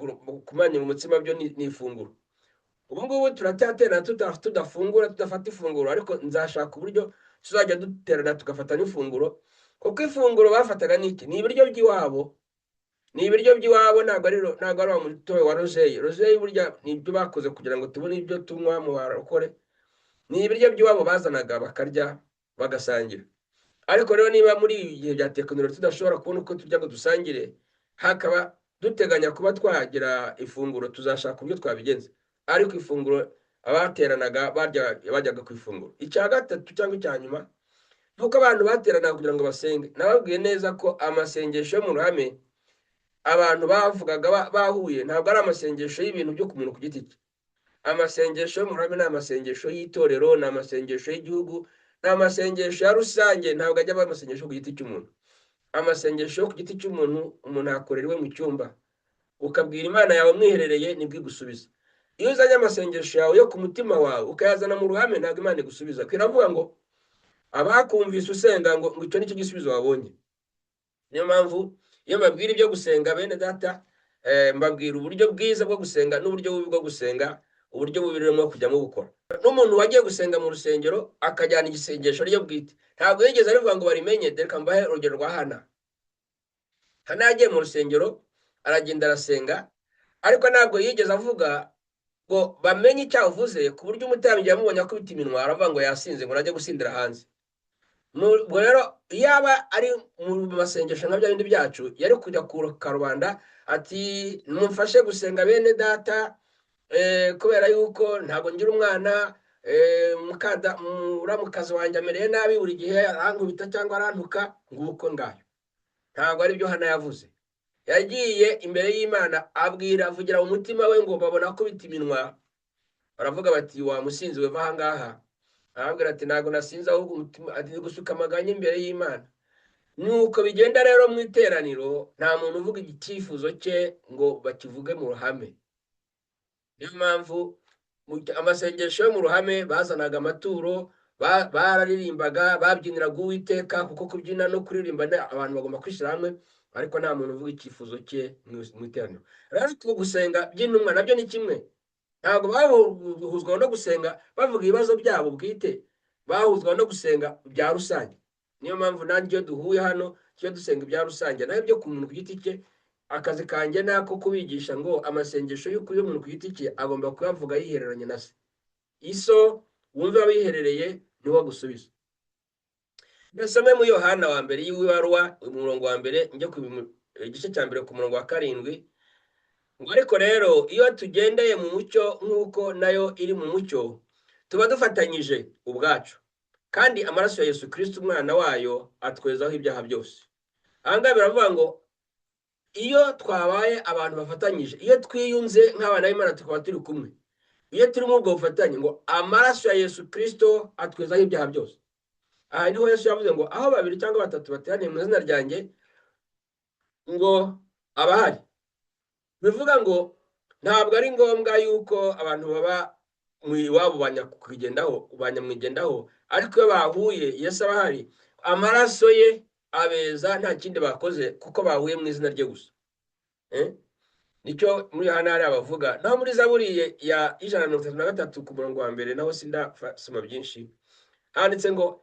kumanya mu mutsima byo ni ifunguro. Ubu ngubu turatatera tudafungura, tudafata ifunguro, ariko nzashaka uburyo tuzajya duterana tugafata n'ifunguro, kuko ifunguro bafataga n'iki? Ni ibiryo by'iwabo. Ni ibiryo by'iwabo, ntabwo ari wa mutobe wa rozeye. Rozeye burya ni ibyo bakoze kugira ngo tubone ibyo tunywa mu barokore. Ni ibiryo by'iwabo bazanaga bakarya bagasangira. Ariko rero niba muri igihe bya tekinoloji tudashobora kubona uko tujya ngo dusangire, hakaba duteganya kuba twagira ifunguro, tuzashaka uburyo twabigenza. Ariko ifunguro abateranaga bajyaga ku ifunguro. Icya gatatu cyangwa icya nyuma, nuko abantu bateranaga kugira ngo basenge. Nababwiye neza ko amasengesho yo mu ruhame abantu bavugaga bahuye, ntabwo ari amasengesho y'ibintu byo ku muntu ku giti cye. Amasengesho yo mu ruhame ni amasengesho y'itorero, ni amasengesho y'igihugu, ni amasengesho ya rusange. Ntabwo ajya aba amasengesho ku giti cy'umuntu. Amasengesho yo ku giti cy'umuntu, umuntu akorera iwe mu cyumba, ukabwira Imana yawe mwiherereye, nibwo igusubiza. Iyo uzanye amasengesho yawe yo ku mutima wawe ukayazana mu ruhame, ntabwo Imana igusubiza. Kwiravuga ngo abakumvise usenga ngo icyo nicyo gisubizo wabonye. Niyo mpamvu iyo mbabwira ibyo gusenga bene data, mbabwira uburyo bwiza bwo gusenga n'uburyo bubi bwo gusenga, uburyo bubi rero kujyamo gukora. N'umuntu wagiye gusenga mu rusengero akajyana igisengesho ryo bwite, ntabwo yigeze arivuga ngo barimenye. Reka mbahe urugero rwa Hana. Hana yagiye mu rusengero aragenda arasenga, ariko ntabwo yigeze avuga ngo bamenye icyo avuze, ku buryo umutambyi yamubonye akubita iminwa, aravuga ngo yasinze, ngo najye gusindira hanze. Ubwo rero yaba ari mu masengesho nka bya bindi byacu, yari kujya ku karubanda ati mumfashe gusenga bene data, kubera yuko ntabwo ngira umwana, muramukazi wanjye amereye nabi, buri gihe arankubita cyangwa arantuka, nguko ngayo. Ntabwo ari byo Hana yavuze. Yagiye imbere y'Imana avugira mu mutima we, ngo babona akubita iminwa, baravuga bati wa musinzi we va aha ngaha. Arabwira ati ntabwo nasinze, ahubwo umutima ati gusuka amaganya imbere y'Imana. Nuko bigenda rero mu iteraniro, nta muntu uvuga icyifuzo cye ngo bakivuge mu ruhame. Niyo mpamvu amasengesho yo mu ruhame bazanaga amaturo, bararirimbaga, babyiniraga Uwiteka, kuko kubyina no kuririmba abantu bagomba kwishyira hamwe, ariko nta muntu uvuga icyifuzo cye mu iteraniro. Rero gusenga by'intumwa nabyo ni kimwe, ntabwo bahuzwa no gusenga bavuga ibibazo byabo bwite, bahuzwa no gusenga bya rusange. Niyo mpamvu nanjye iyo duhuye hano iyo dusenga ibya rusange, nawe byo ku muntu ku giti cye, akazi kanjye ni ako kubigisha ngo amasengesho y'ukuri y'umuntu ku giti cye agomba kuyavuga yihereranye na se. Iso wumva abiherereye niwo gusubiza. Mbesome mu Yohana wa mbere y'ibaruwa umurongo wa mbere njye ku igice cya mbere ku murongo wa 7, ngo ariko rero iyo tugendeye mu mucyo nk'uko nayo iri mu mucyo, tuba dufatanyije ubwacu, kandi amaraso ya Yesu Kristo umwana wayo atwezaho ibyaha byose. Ahangaha biravuga ngo iyo twabaye abantu bafatanyije, iyo twiyunze nk'abana b'Imana tukaba turi kumwe, iyo turi mu ubwo bufatanye, ngo amaraso ya Yesu Kristo atwezaho ibyaha byose. Aha niho Yesu yavuze ngo aho 2 cyangwa 3 bateraniye mu izina ryanjye, ngo abahari. Bivuga ngo ntabwo ari ngombwa yuko abantu baba mu iwabo banyamwigendaho, ariko iyo bahuye Yesu abahari, amaraso ye abeza nta kindi bakoze, kuko bahuye mu izina rye gusa. Nicyo muri Yohana hari abavuga. Naho muri Zaburi ya 133 ku murongo wa mbere, naho sindasoma byinshi, handitse ngo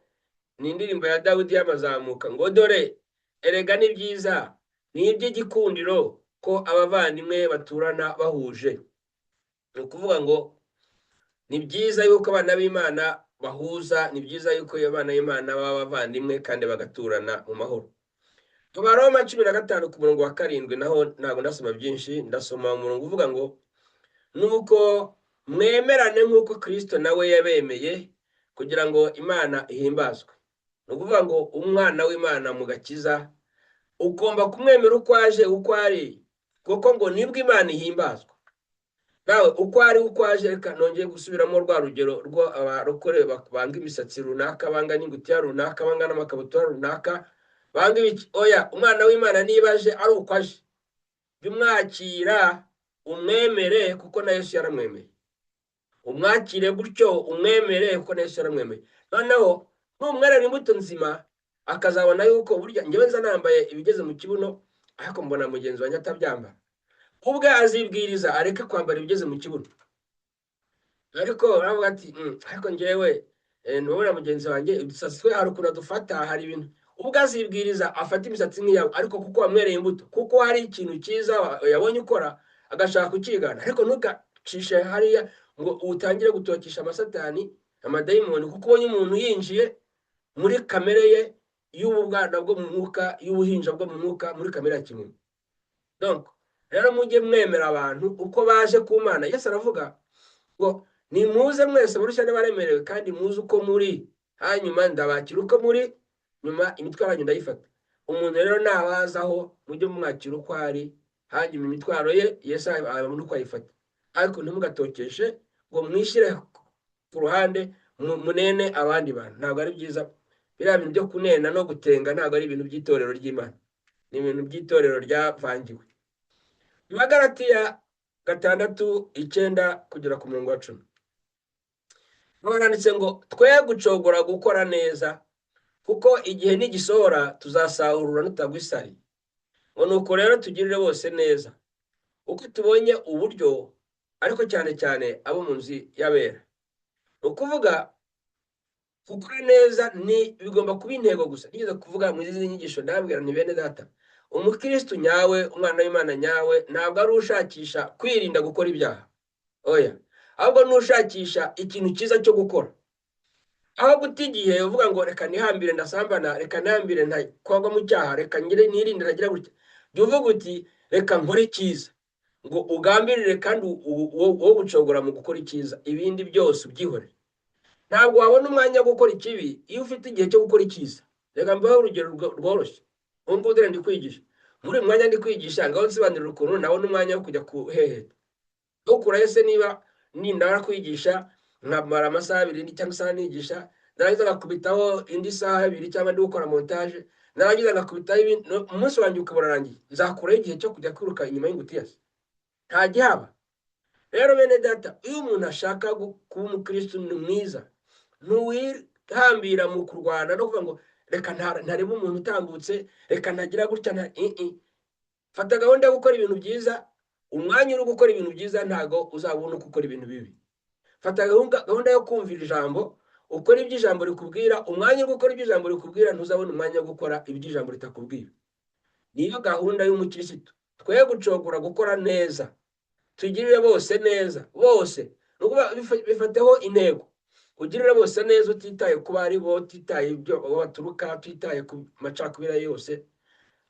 ni indirimbo ya Dawidi y'amazamuka, ngo dore erega ni byiza, ni iby'igikundiro ko abavandimwe baturana bahuje. Ni ukuvuga ngo ni byiza yuko abana b'Imana bahuza, ni byiza yuko abana b'Imana baba abavandimwe kandi bagaturana mu mahoro. Abaroma 15 ku murongo wa 7, naho ntabwo ndasoma byinshi, ndasoma umurongo uvuga ngo nuko mwemerane nk'uko Kristo nawe yabemeye, kugira ngo Imana ihimbazwe. Ni ukuvuga ngo umwana w'Imana mu gakiza ugomba kumwemera uko aje, uko ari, kuko ngo nibwo Imana ihimbazwa. Nawe uko ari uko aje, reka nongeye gusubiramo rwa rugero rwo abarokore banga imisatsi runaka, banga n'ingutiya runaka, banga n'amakabutura runaka, banga ibiki. Oya, umwana w'Imana niba aje ari uko aje, bimwakira umwemere, kuko na Yesu yaramwemeye. Umwakire gutyo umwemere, kuko na Yesu yaramwemeye. Noneho numwerera imbuto nzima, akazabona yuko burya njyewe nza nambaye ibigeze mu kibuno, ariko mbona mugenzi wanjye atabyambara, ubwe azibwiriza areke kwambara ibigeze mu kibuno. Ariko aravuga ati ariko njyewe nubona mugenzi wanjye udusatsi twe hari ukuntu dufata, hari ibintu, ubwo azibwiriza afata imisatsi nk'iyawe, ariko kuko wamwereye imbuto, kuko hari ikintu cyiza yabonye ukora agashaka kukigana. Ariko ntugacishe hariya ngo utangire gutokisha amasatani, amadayimoni, kuko ubonye umuntu yinjiye muri kamere ye y'ubwana bwo mu mwuka, y'ubuhinja bwo mu mwuka, muri kamere ya kimuntu. Donc rero mujye mwemera abantu uko baje ku Mana. Yesu aravuga ngo nimuze mwese murushya n'abaremerewe, kandi muze uko muri, hanyuma ndabakira uko muri, nyuma imitwaro yanyu ndayifata. Umuntu rero nabazaho mujye mwakira uko ari, hanyuma imitwaro ye Yesu abona uko ayifata. Ariko ntimugatokeshe ngo mwishire ku ruhande munene abandi bantu, ntabwo ari byiza. Biriya bintu byo kunena no gutenga ntabwo ari ibintu by'itorero ry'Imana, ni ibintu by'itorero ryavangiwe. Magalatiya 6:9 kugera ku murongo wa 10, baranditse ngo twe gucogora gukora neza, kuko igihe nigisohora tuzasahurura nutagwa isari. Ngo nuko rero tugirire bose neza uko tubonye uburyo, ariko cyane cyane abo mu nzi y'abera. Ni ukuvuga gukora neza ni bigomba kuba intego gusa. Nigeze kuvuga muri izi nyigisho ndabwira ni bene data, umukristo nyawe, umwana w'Imana nyawe, ntabwo ari ushakisha kwirinda gukora ibyaha, oya, ahubwo nushakisha ikintu cyiza cyo gukora. Aho guta igihe uvuga ngo reka nihambire ndasambana, reka nihambire ntakwagwa mu cyaha, reka ngire nirinde nagira gutya, jya uvuga uti reka nkore icyiza, ngo ugambirire kandi wowe gucogora mu gukora icyiza, ibindi byose ubyihorere. Ntabwo wabona umwanya wo gukora ikibi iyo ufite igihe cyo gukora icyiza. Reka mbaho urugero rworoshye. Ubwo ndi kwigisha, muri uyu mwanya ndi kwigisha ngaho nsobanurira ukuntu nabona umwanya wo kujya kuheheta. Ukura ese niba nindara kwigisha nkamara amasaha 2 cyangwa isaha nigisha, narangiza ngakubitaho indi saha 2 cyangwa ndi gukora montage, narangiza ngakubitaho umunsi wanjye ukaburarangiye, nzakuraho igihe cyo kujya kwiruka inyuma y'ingutiya? Nta gihaba. Rero bene data, iyo umuntu ashaka kuba umukristo mwiza, kwihambira mu kurwana no kuvuga ngo reka ntareba umuntu utambutse, reka ntagira gutya fata gahunda yo gukora ibintu byiza. Umwanya uri gukora ibintu byiza ntago uzabona uko ukora ibintu bibi. Fata gahunda yo kumvira ijambo, ukora ibyo ijambo rikubwira. Umwanya wo gukora ibyo ijambo rikubwira ntuzabona umwanya wo gukora ibyo ijambo ritakubwira. Niyo gahunda y'umukirisitu. Twe gucogora gukora neza, tugirire bose neza, bose bifateho intego. Ugirire bose neza utitaye ku bari bo, utitaye ibyo baturuka, utitaye ku macakubiri yose.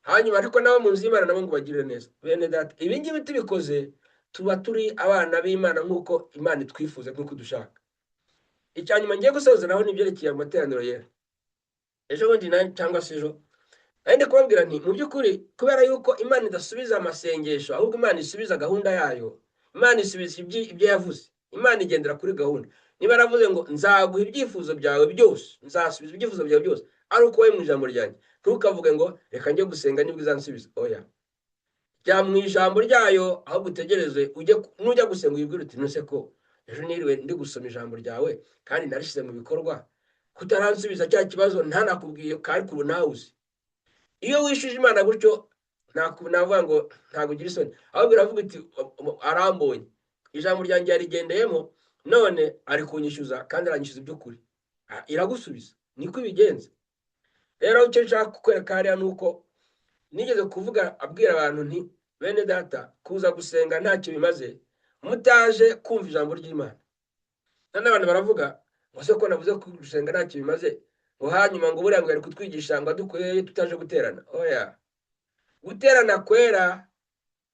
Hanyuma ariko nabo mu nzu y'Imana nabo ngo bagirire neza. Bene data, ibi ngibi tubikoze tuba turi abana b'Imana nk'uko Imana itwifuza, nk'uko dushaka. Icyanyuma ngiye gusoza naho nibyerekeye amateraniro yera. Ejo bundi cyangwa se ejo ndi kubabwira nti mu by'ukuri kubera yuko Imana idasubiza amasengesho, ahubwo Imana isubiza gahunda yayo. Imana isubiza ibyo yavuze. Imana igendera kuri gahunda. Niba yaravuze ngo nzaguha ibyifuzo byawe byose, nzasubiza ibyifuzo byawe byose, ari uko wowe mu ijambo ryanjye. Ntukavuge ngo reka njye gusenga nibwo izansubiza. Oya, jya mu ijambo ryayo, ahubwo utegereze nujya gusenga uyibwire uti nuse ko ejo niriwe ndi gusoma ijambo ryawe kandi narishyize mu bikorwa, kutaransubiza cya kibazo ntanakubwiye kandi ubu nawe uzi. Iyo wishuje Imana gutyo navuga ngo ntabwo ugira isoni, ahubwo iravuga iti arambonye, ijambo ryanjye yarigendeyemo, none ari kunyishyuza kandi aranyishyuza iby'ukuri, iragusubiza. Niko ibigenza. Rero icyo nshaka kukwereka hariya ni uko nigeze kuvuga abwira abantu nti bene data, kuza gusenga ntacyo bimaze mutaje kumva ijambo ry'Imana. None abantu baravuga ngo se ko navuze ko gusenga ntacyo bimaze, ngo hanyuma ngo buriya ngo ari kutwigisha ngo adukweye tutaje guterana. Oya, guterana kwera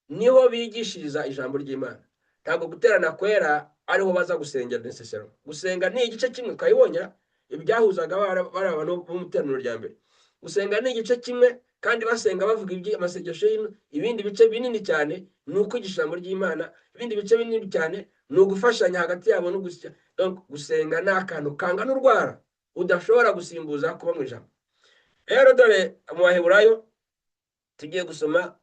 niho bigishiriza ijambo ry'Imana. Ntabwo guterana kwera ariho baza gusengera necessarily. Gusenga ni igice kimwe, twayibonye ibyahuzaga bari abantu bo mu iteraniro rya mbere. Gusenga ni igice kimwe kandi basenga bavuga amasengesho. Ibindi bice binini cyane ni ukwigisha ijambo ry'Imana. Ibindi bice binini cyane ni ugufashanya hagati yabo no gusya. Donc gusenga ni akantu kangana urwara udashobora gusimbuza kuba mu ijambo. Rero dore mu Baheburayo tugiye gusoma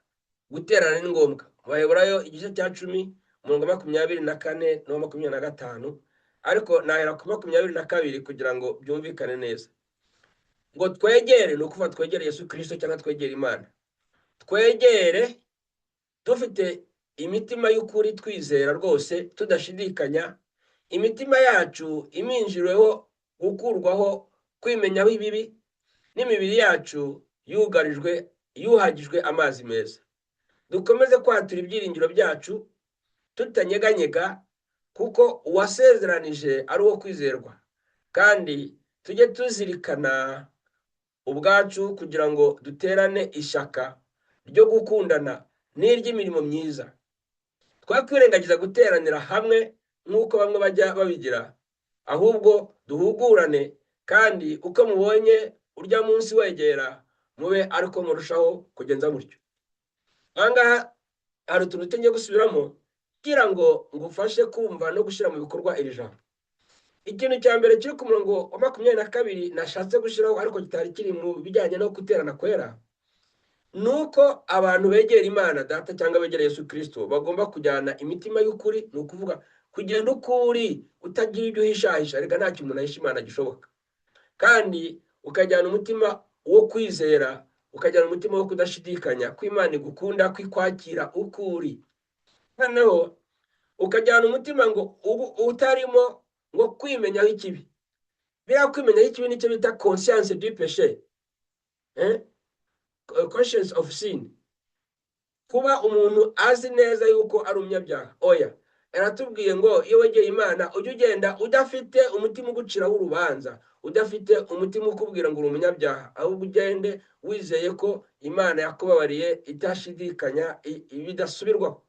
guterana ni ngombwa. Mu Baheburayo igice cya 10 umurongo 24 no 25, ariko nahera ku 22 kugira ngo byumvikane neza. Ngo twegere, no kuva twegere Yesu Kristo cyangwa twegere Imana. Twegere dufite imitima y'ukuri, twizera rwose tudashidikanya, imitima yacu iminjiriweho gukurwaho kwimenyaho ibibi, n'imibiri yacu yuhagijwe amazi meza. Dukomeze kwatura ibyiringiro byacu tutanyeganyega, kuko uwasezeranije ari uwo kwizerwa. Kandi tujye tuzirikana ubwacu kugira ngo duterane ishyaka ryo gukundana n'iry'imirimo myiza. Twakwirengagiza guteranira hamwe nk'uko bamwe bajya babigira, ahubwo duhugurane, kandi uko mubonye urya munsi wegera mube ariko murushaho kugenza mutyo. Ahangaha hari utuntu tugiye gusubiramo kugira ngo ngufashe kumva no gushyira mu bikorwa iri jambo. Ikintu cya mbere kiri ku murongo wa 22 nashatse gushyiraho ariko kitari kiri mu bijyanye no guterana kwera, nuko abantu begera Imana Data cyangwa begera Yesu Kristo bagomba kujyana imitima y'ukuri. Ni ukuvuga kugenda ukuri utagira ibyo uhishahisha. Reka nta kintu umuntu ahisha Imana gishoboka. Kandi ukajyana umutima wo kwizera, ukajyana umutima wo kudashidikanya ko Imana igukunda, kwikwakira ukuri. Noneho ukajyana umutima ngo utarimo ngo kwimenyaho ikibi. Biriya kwimenyaho ikibi nicyo bita conscience du péché, conscience of sin. Kuba umuntu azi neza yuko ari umunyabyaha. Oya, aratubwiye ngo iyo wegeye Imana ujye ugenda udafite umutima uguciraho urubanza, udafite umutima ukubwira ngo uri umunyabyaha, ahubwo ugende wizeye ko Imana yakubabariye itashidikanya, bidasubirwaho.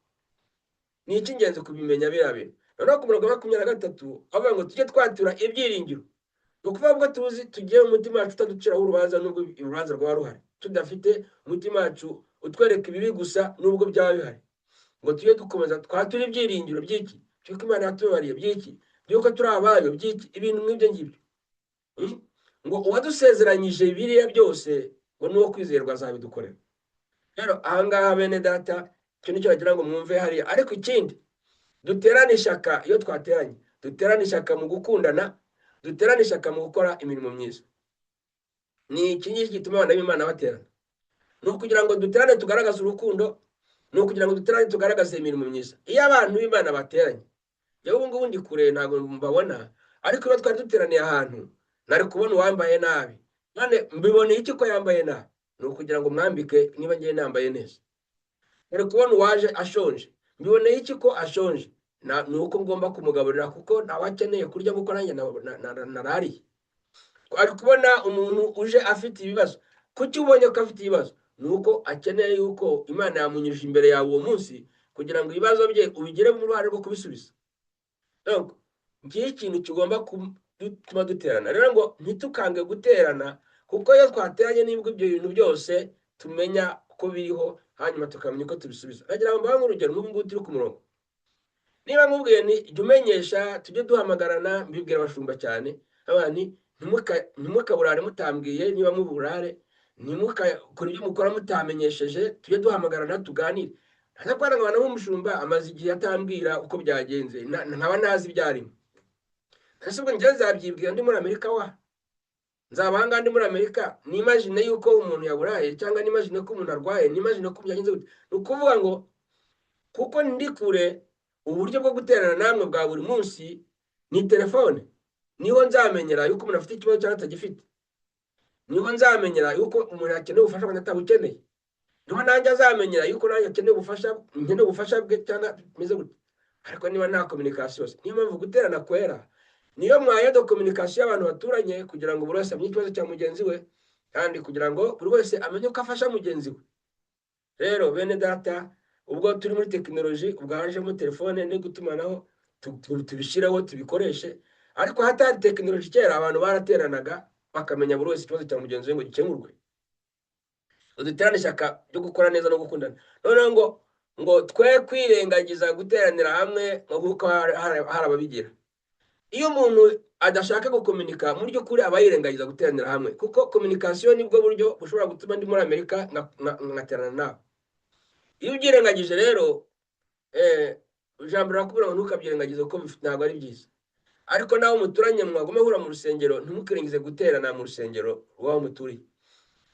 Ni icy'ingenzi kubimenya biriya bintu. Noneho ku murongo wa 23 avuga ngo tujye twatura ibyiringiro. Ni ukuvuga ngo tugiye mu mutima wacu utaduciraho urubanza nubwo urubanza rwaba ruhari, tudafite umutima wacu utwereka ibibi gusa nubwo byaba bihari. Ngo tujye dukomeza twatura ibyiringiro by'iki, cyuko Imana yatubabariye, by'iki, byuko turi abayo, by'iki, ibintu nk'ibyo ngibyo. Ngo uwadusezeranyije biriya byose ngo nuwo kwizerwa azabidukorera. Rero ahangaha bene data, icyo nicyo bagira ngo mwumve hariya. Ariko ikindi, duterane ishyaka. Iyo twateranye duterane ishyaka mu gukundana, duterane ishyaka mu gukora imirimo myiza. Ni iki ngiki gituma abana b'Imana baterana, ni ukugira ngo duterane tugaragaze urukundo, ni ukugira ngo duterane tugaragaze imirimo myiza. Iyo abantu b'Imana bateranye, yewe ubu ngubu ndi kure ntabwo mbabona, ariko iyo twari duteraniye ahantu nari kubona uwambaye nabi, none mbiboneye iki ko yambaye nabi? Ni ukugira ngo mwambike niba ngiye nambaye neza. Nari kubona uwaje ashonje, mbiboneye iki ko ashonje? Ni uko ngomba kumugaburira kuko nawe akeneye kurya kuko nanjye narariye. Ari kubona umuntu uje afite ibibazo, kuki ubonye ko afite ibibazo? Ni uko akeneye yuko Imana yamunyujije imbere yawe uwo munsi kugira ngo ibibazo bye ubigiremo uruhare rwo kubisubiza. Ngiye ikintu kigomba gutuma duterana. Rero ngo ntitukange guterana, kuko iyo twateranye nibwo ibyo bintu byose tumenya ko biriho, hanyuma tukamenya ko tubisubiza. Nagira ngo mbahe urugero nk'ubu ngubu turi ku murongo. Niba nkubwiye ni jya umenyesha, tujye duhamagarana, mbibwira abashumba cyane, abandi ntimukaburare mutambwiye, niba muburare ntimukakore ibyo mukora mutamenyesheje, tujye duhamagarana tuganire. Ntaza kubana nk'abantu b'umushumba amaze igihe atambwira uko byagenze, nkaba ntazi ibyarimo. Ese ubwo njye nzabyibwira ndi muri Amerika wa? Nzaba aha ngaha ndi muri Amerika nimagine yuko umuntu yaburaye, cyangwa nimagine ko umuntu arwaye, nimagine ko byagenze gute? Ni ukuvuga ngo kuko ndi kure, uburyo bwo guterana namwe bwa buri munsi ni telefone. Niho nzamenyera yuko umuntu afite ikibazo cyangwa atagifite, niho nzamenyera yuko umuntu akeneye ubufasha kandi atabukeneye, niho nanjye azamenyera yuko nanjye akeneye ubufasha bwe cyangwa bimeze gute. Ariko niba nta communication, niyo mpamvu guterana kwera niyo mwanya do communication y'abantu baturanye, kugira ngo buri wese amenye ikibazo cya mugenzi we, kandi kugira ngo buri wese amenye uko afasha mugenzi we. Rero bene data, ubwo turi muri tekinoloji, ubwo hajemo telefone no gutumanaho, tubishireho tubikoreshe. Ariko hatari tekinoloji kera abantu barateranaga bakamenya buri wese ikibazo cya mugenzi we ngo gikemurwe. Duterane ishyaka ryo gukora neza no gukundana. Noneho ngo twe kwirengagiza guteranira hamwe nk'uko hari ababigira. Iyo umuntu adashaka gukomunika, mu by'ukuri aba yirengagiza guteranira hamwe, kuko communication nibwo buryo bushobora gutuma ndi muri Amerika ngaterana nawe. Iyo ubyirengagije rero ijambo rirakubwira ngo ntukabyirengagize kuko ntabwo ari byiza. Ariko nawe muturanye mwagomba guhura mu rusengero, ntimukirengize guterana mu rusengero rw'aho muturiye.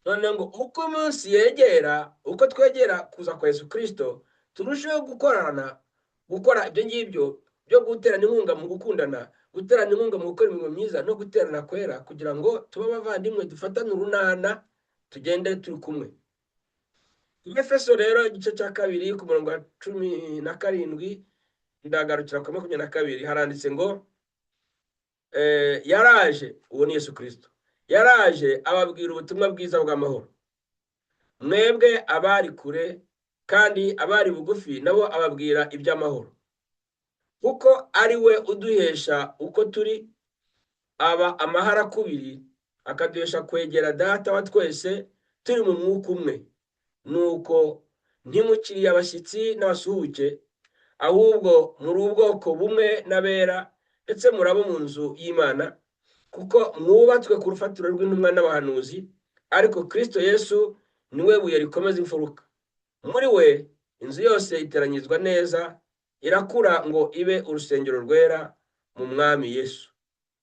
Noneho ngo uko umunsi yegera, uko twegera kuza kwa Yesu Kristo, turusheho gukora ibyo ngibyo byo guterana inkunga mu gukundana, guterana inkunga mu gukora imirimo myiza no guterana kwera, kugira ngo tube abavandimwe, dufatane urunana, tugende turi kumwe. Efeso rero igice cya 2 ku murongo wa 17 ndagarukira ku 22 haranditse ngo yaraje, uwo ni Yesu Kristo, yaraje ababwira ubutumwa bwiza bw'amahoro. Mwebwe abari kure kandi abari bugufi nabo ababwira iby'amahoro, kuko ari we uduhesha uko turi aba amahara kubiri, akaduhesha kwegera Data wa twese turi mu mwuka umwe. Nuko ntimukiriye abashyitsi n'abasuhuke, ahubwo muri ubwoko bumwe n'abera, ndetse murabo mu nzu y'Imana, kuko mwubatswe ku rufatiro rw'intumwa n'abahanuzi, ariko Kristo Yesu niwe buye rikomeza imfuruka. Muri we inzu yose iteranyizwa neza, irakura ngo ibe urusengero rwera mu Mwami Yesu.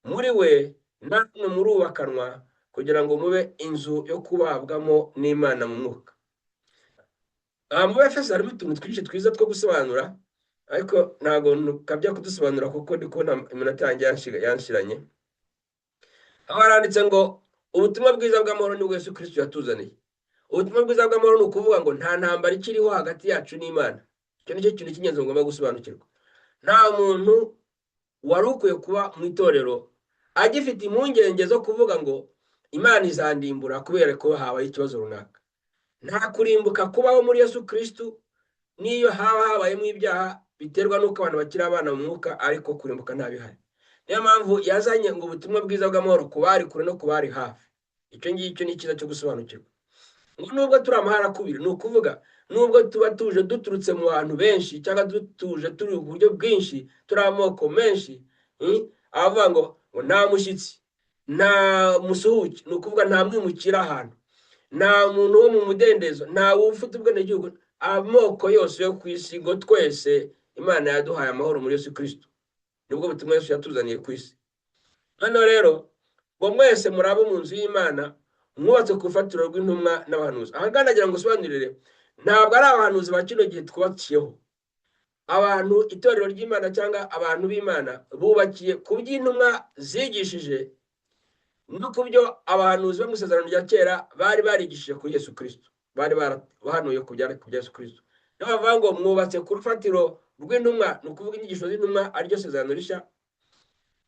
Muri we namwe murubakanwa kugira ngo mube inzu yo kubabwamo n'Imana mu mwuka. Mu Efeso harimo utuntu twinshi twiza two gusobanura, ariko ntago kabya kudusobanura kuko ndi kubona iminota yanjye yanshiranye. Aho haranditse ngo ubutumwa bwiza bw'amahoro ni Yesu Kristo yatuzaniye. Ubutumwa bwiza bw'amahoro ni ukuvuga ngo nta ntambara ikiriho hagati yacu n'Imana. Icyo nicyo kintu cy'ingenzi ngomba gusobanukirwa. Nta muntu wari ukwiye kuba mu itorero agifite impungenge zo kuvuga ngo Imana izandimbura kubera ko habaye ikibazo runaka. Nta kurimbuka kubaho muri Yesu Kristo, niyo habayemo ibyaha biterwa n'uko abantu bakiri abana mu mwuka, ariko kurimbuka ntabihari. Niyo mpamvu yazanye ngo ubutumwa bwiza bw'amahoro ku bari kure no ku bari hafi. Icyo ngicyo ni cyiza cyo gusobanukirwa. Nubwo turi amahara kubiri, ni ukuvuga nubwo tuba tuje duturutse mu bantu benshi, cyangwa tuje turi uburyo bwinshi, turi amoko menshi, avuga ngo nta mushyitsi, nta musuhuke, ni ukuvuga nta mwimukira ahantu, nta muntu wo mu mudendezo, nta ufite ubwenegihugu, amoko yose yo ku isi, ngo twese Imana yaduhaye amahoro muri Yesu Kristo. Nibwo butumwa Yesu yatuzaniye ku isi. hano rero ngo mwese murabe mu nzu y'Imana mwubatse ku rufatiro rw'intumwa n'abahanuzi. Aha ngaha nagira ngo usobanurire, ntabwo ari abahanuzi ba kino gihe twubakiyeho. Abantu, itorero ry'Imana cyangwa abantu b'Imana bubakiye ku by'intumwa zigishije no ku byo abahanuzi bo mu isezerano rya kera bari barigishije kuri Yesu Kristo, bari barahanuye ku bya Yesu Kristo. Niyo bavuga ngo mwubatse ku rufatiro rw'intumwa, ni ukuvuga inyigisho z'intumwa ariryo sezerano rishya,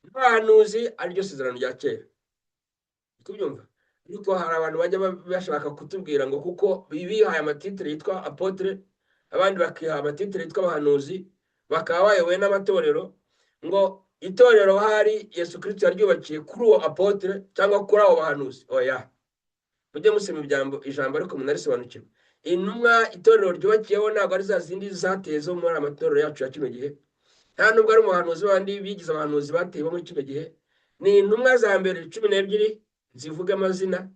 n'abahanuzi ariryo sezerano rya kera. Kubyumva? Ariko hari abantu bajya bashaka kutubwira ngo kuko bihaye amatitire yitwa apotre, abandi bakiha amatitire yitwa abahanuzi, bakaba bayobowe n'amatorero, ngo itorero hari Yesu Kristo yaryubakiye kuri uwo apotre cyangwa kuri abo bahanuzi. Oya, mujye musema ijambo ariko munarisobanukirwe. Intumwa itorero ryubakiyeho ntabwo ari za zindi zateye zo muri amatorero yacu ya kino gihe, nta nubwo ari umuhanuzi bandi bigize abahanuzi bateye bo muri kino gihe. Ni intumwa za mbere 12 zivuga amazina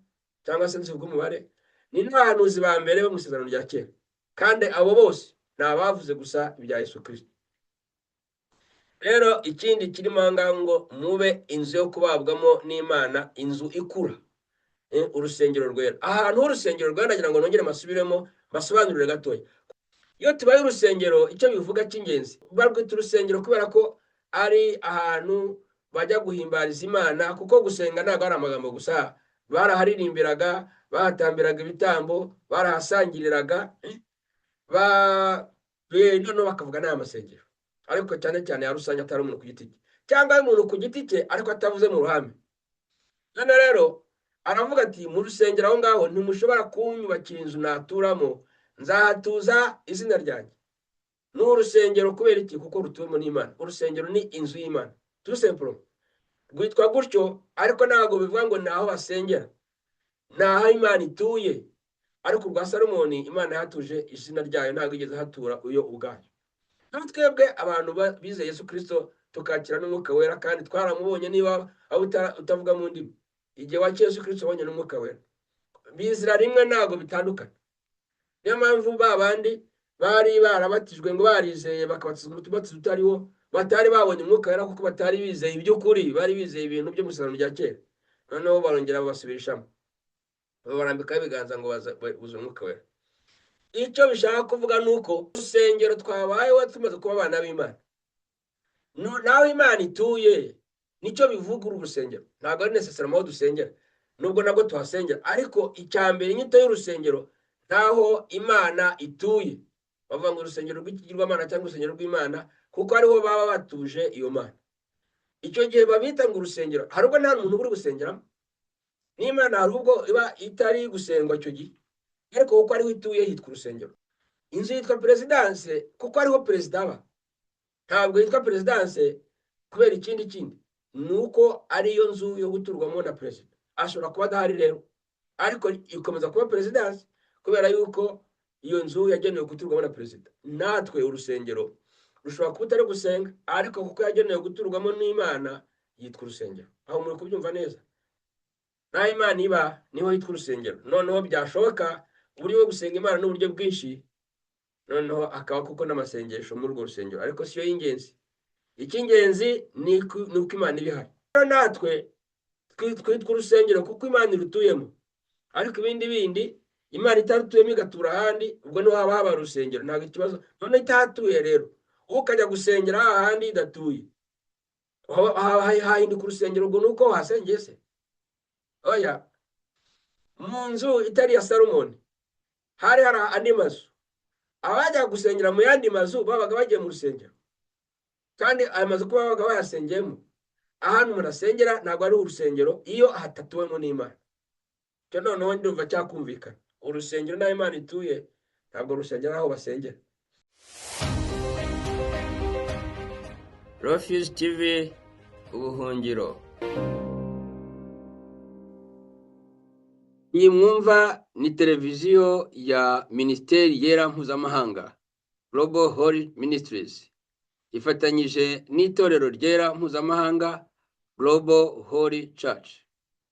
cyangwa se zivuga umubare, ni n'abahanuzi ba mbere bo mu isezerano rya kera, kandi abo bose ni abavuze gusa ibya Yesu Kristo. Rero ikindi kirimo aha ngaha ngo mube inzu yo kubabwamo n'Imana, inzu ikura, urusengero rwera. Ahantu h'urusengero rwera nagira ngo nongere masubiremo basobanurire gatoya. Iyo tubaye urusengero, icyo bivuga cy'ingenzi, barwita urusengero kubera ko ari ahantu bajya guhimbariza Imana, kuko gusenga ntabwo ari amagambo gusa. Baraharirimbiraga, bahatambiraga ibitambo, barahasangiriraga, noneho bakavuga n'aya masengero, ariko cyane cyane ya rusange, atari umuntu ku giti cye, cyangwa umuntu ku giti cye ariko atavuze mu ruhame. None rero aravuga ati, mu rusengero aho ngaho ntimushobora kunyubakira inzu naturamo, nzahatuza izina ryanjye. Ni urusengero kubera iki? Kuko rutuwemo n'Imana. Urusengero ni inzu y'Imana, tout simplement. Rwitwa gutyo, ariko ntabwo bivuga ngo ni aho basengera, ni aho Imana ituye. Ariko urwa Salomoni Imana yatuje izina ryayo, ntabwo igeze hatura uyo ubwayo. Twebwe abantu bizeye Yesu Kristo tukakira n'umwuka wera, kandi twaramubonye, niba utavuga mu ndimi, igihe wakira Yesu Kristo ubonye n'umwuka wera, bizira rimwe, ntabwo bitandukana. Niyo mpamvu babandi bari barabatijwe ngo barizeye bakabatizwa umubatizo utariwo, batari babonye umwuka wera kuko batari bizeye iby'ukuri, bari bizeye ibintu byo mu isezerano rya kera. Noneho barongera babasubirishamo, babarambikaho ibiganza ngo buzuye umwuka wera. Icyo bishaka kuvuga ni uko urusengero twabayeho tumaze kuba abana b'Imana, naho Imana ituye, nicyo bivuga uru rusengero. Ntabwo ari necessairement aho dusengera, nubwo nabwo tuhasengera, ariko icya mbere inyito y'urusengero ntaho Imana ituye. Bavuga ngo urusengero rw'ikigirwamana cyangwa urusengero rw'Imana, kuko ariho baba batuje iyo Mana. Icyo gihe babita ngo urusengero, hari ubwo nta muntu uri gusengeramo n'Imana, hari ubwo iba itari gusengwa icyo gihe, ariko kuko ariho ituye hitwa urusengero. Inzu yitwa perezidanse kuko ariho perezida aba, ntabwo yitwa perezidanse kubera ikindi, ni uko ariyo nzu yo guturwamo na perezida. Ashobora kuba adahari rero, ariko ikomeza kuba perezidanse kubera yuko iyo nzu yagenewe guturwamo na perezida. Natwe urusengero rushobora kuba utari gusenga, ariko kuko yagenewe guturwamo n'Imana yitwa urusengero. Aho muri kubyumva neza? Naho Imana iba niho yitwa urusengero. Noneho byashoboka uburyo bwo gusenga Imana n'uburyo bwinshi, noneho akaba kuko n'amasengesho muri urwo rusengero, ariko siyo y'ingenzi. Icy'ingenzi ni uko Imana iri hano. Natwe twitwa urusengero kuko Imana irutuyemo, ariko ibindi Imana itarutuyemo igatura ahandi, ubwo niho haba urusengero, ntabwo ikibazo. None itahatuye rero, ukajya gusengera ahandi idatuye, hahinduka urusengero, ubwo nuko hasengeye se? Oya, mu nzu itari ya Salomoni hari andi mazu, abajya gusengera mu yandi mazu babaga bagiye mu rusengero, kandi ayo mazu kuba babaga bayasengeyemo. Ahantu umuntu asengera ntabwo ari urusengero iyo hatatuwemo n'Imana. Cyo noneho ndumva cyakumvikana. Urusengero n'aho Imana ituye, ntabwo urusengero aho basengera. Refuge TV, ubuhungiro. Iyi mwumva ni televiziyo ya Minisiteri Yera Mpuzamahanga, Global Holy Ministries, ifatanyije n'itorero ryera mpuzamahanga, Global Holy Church.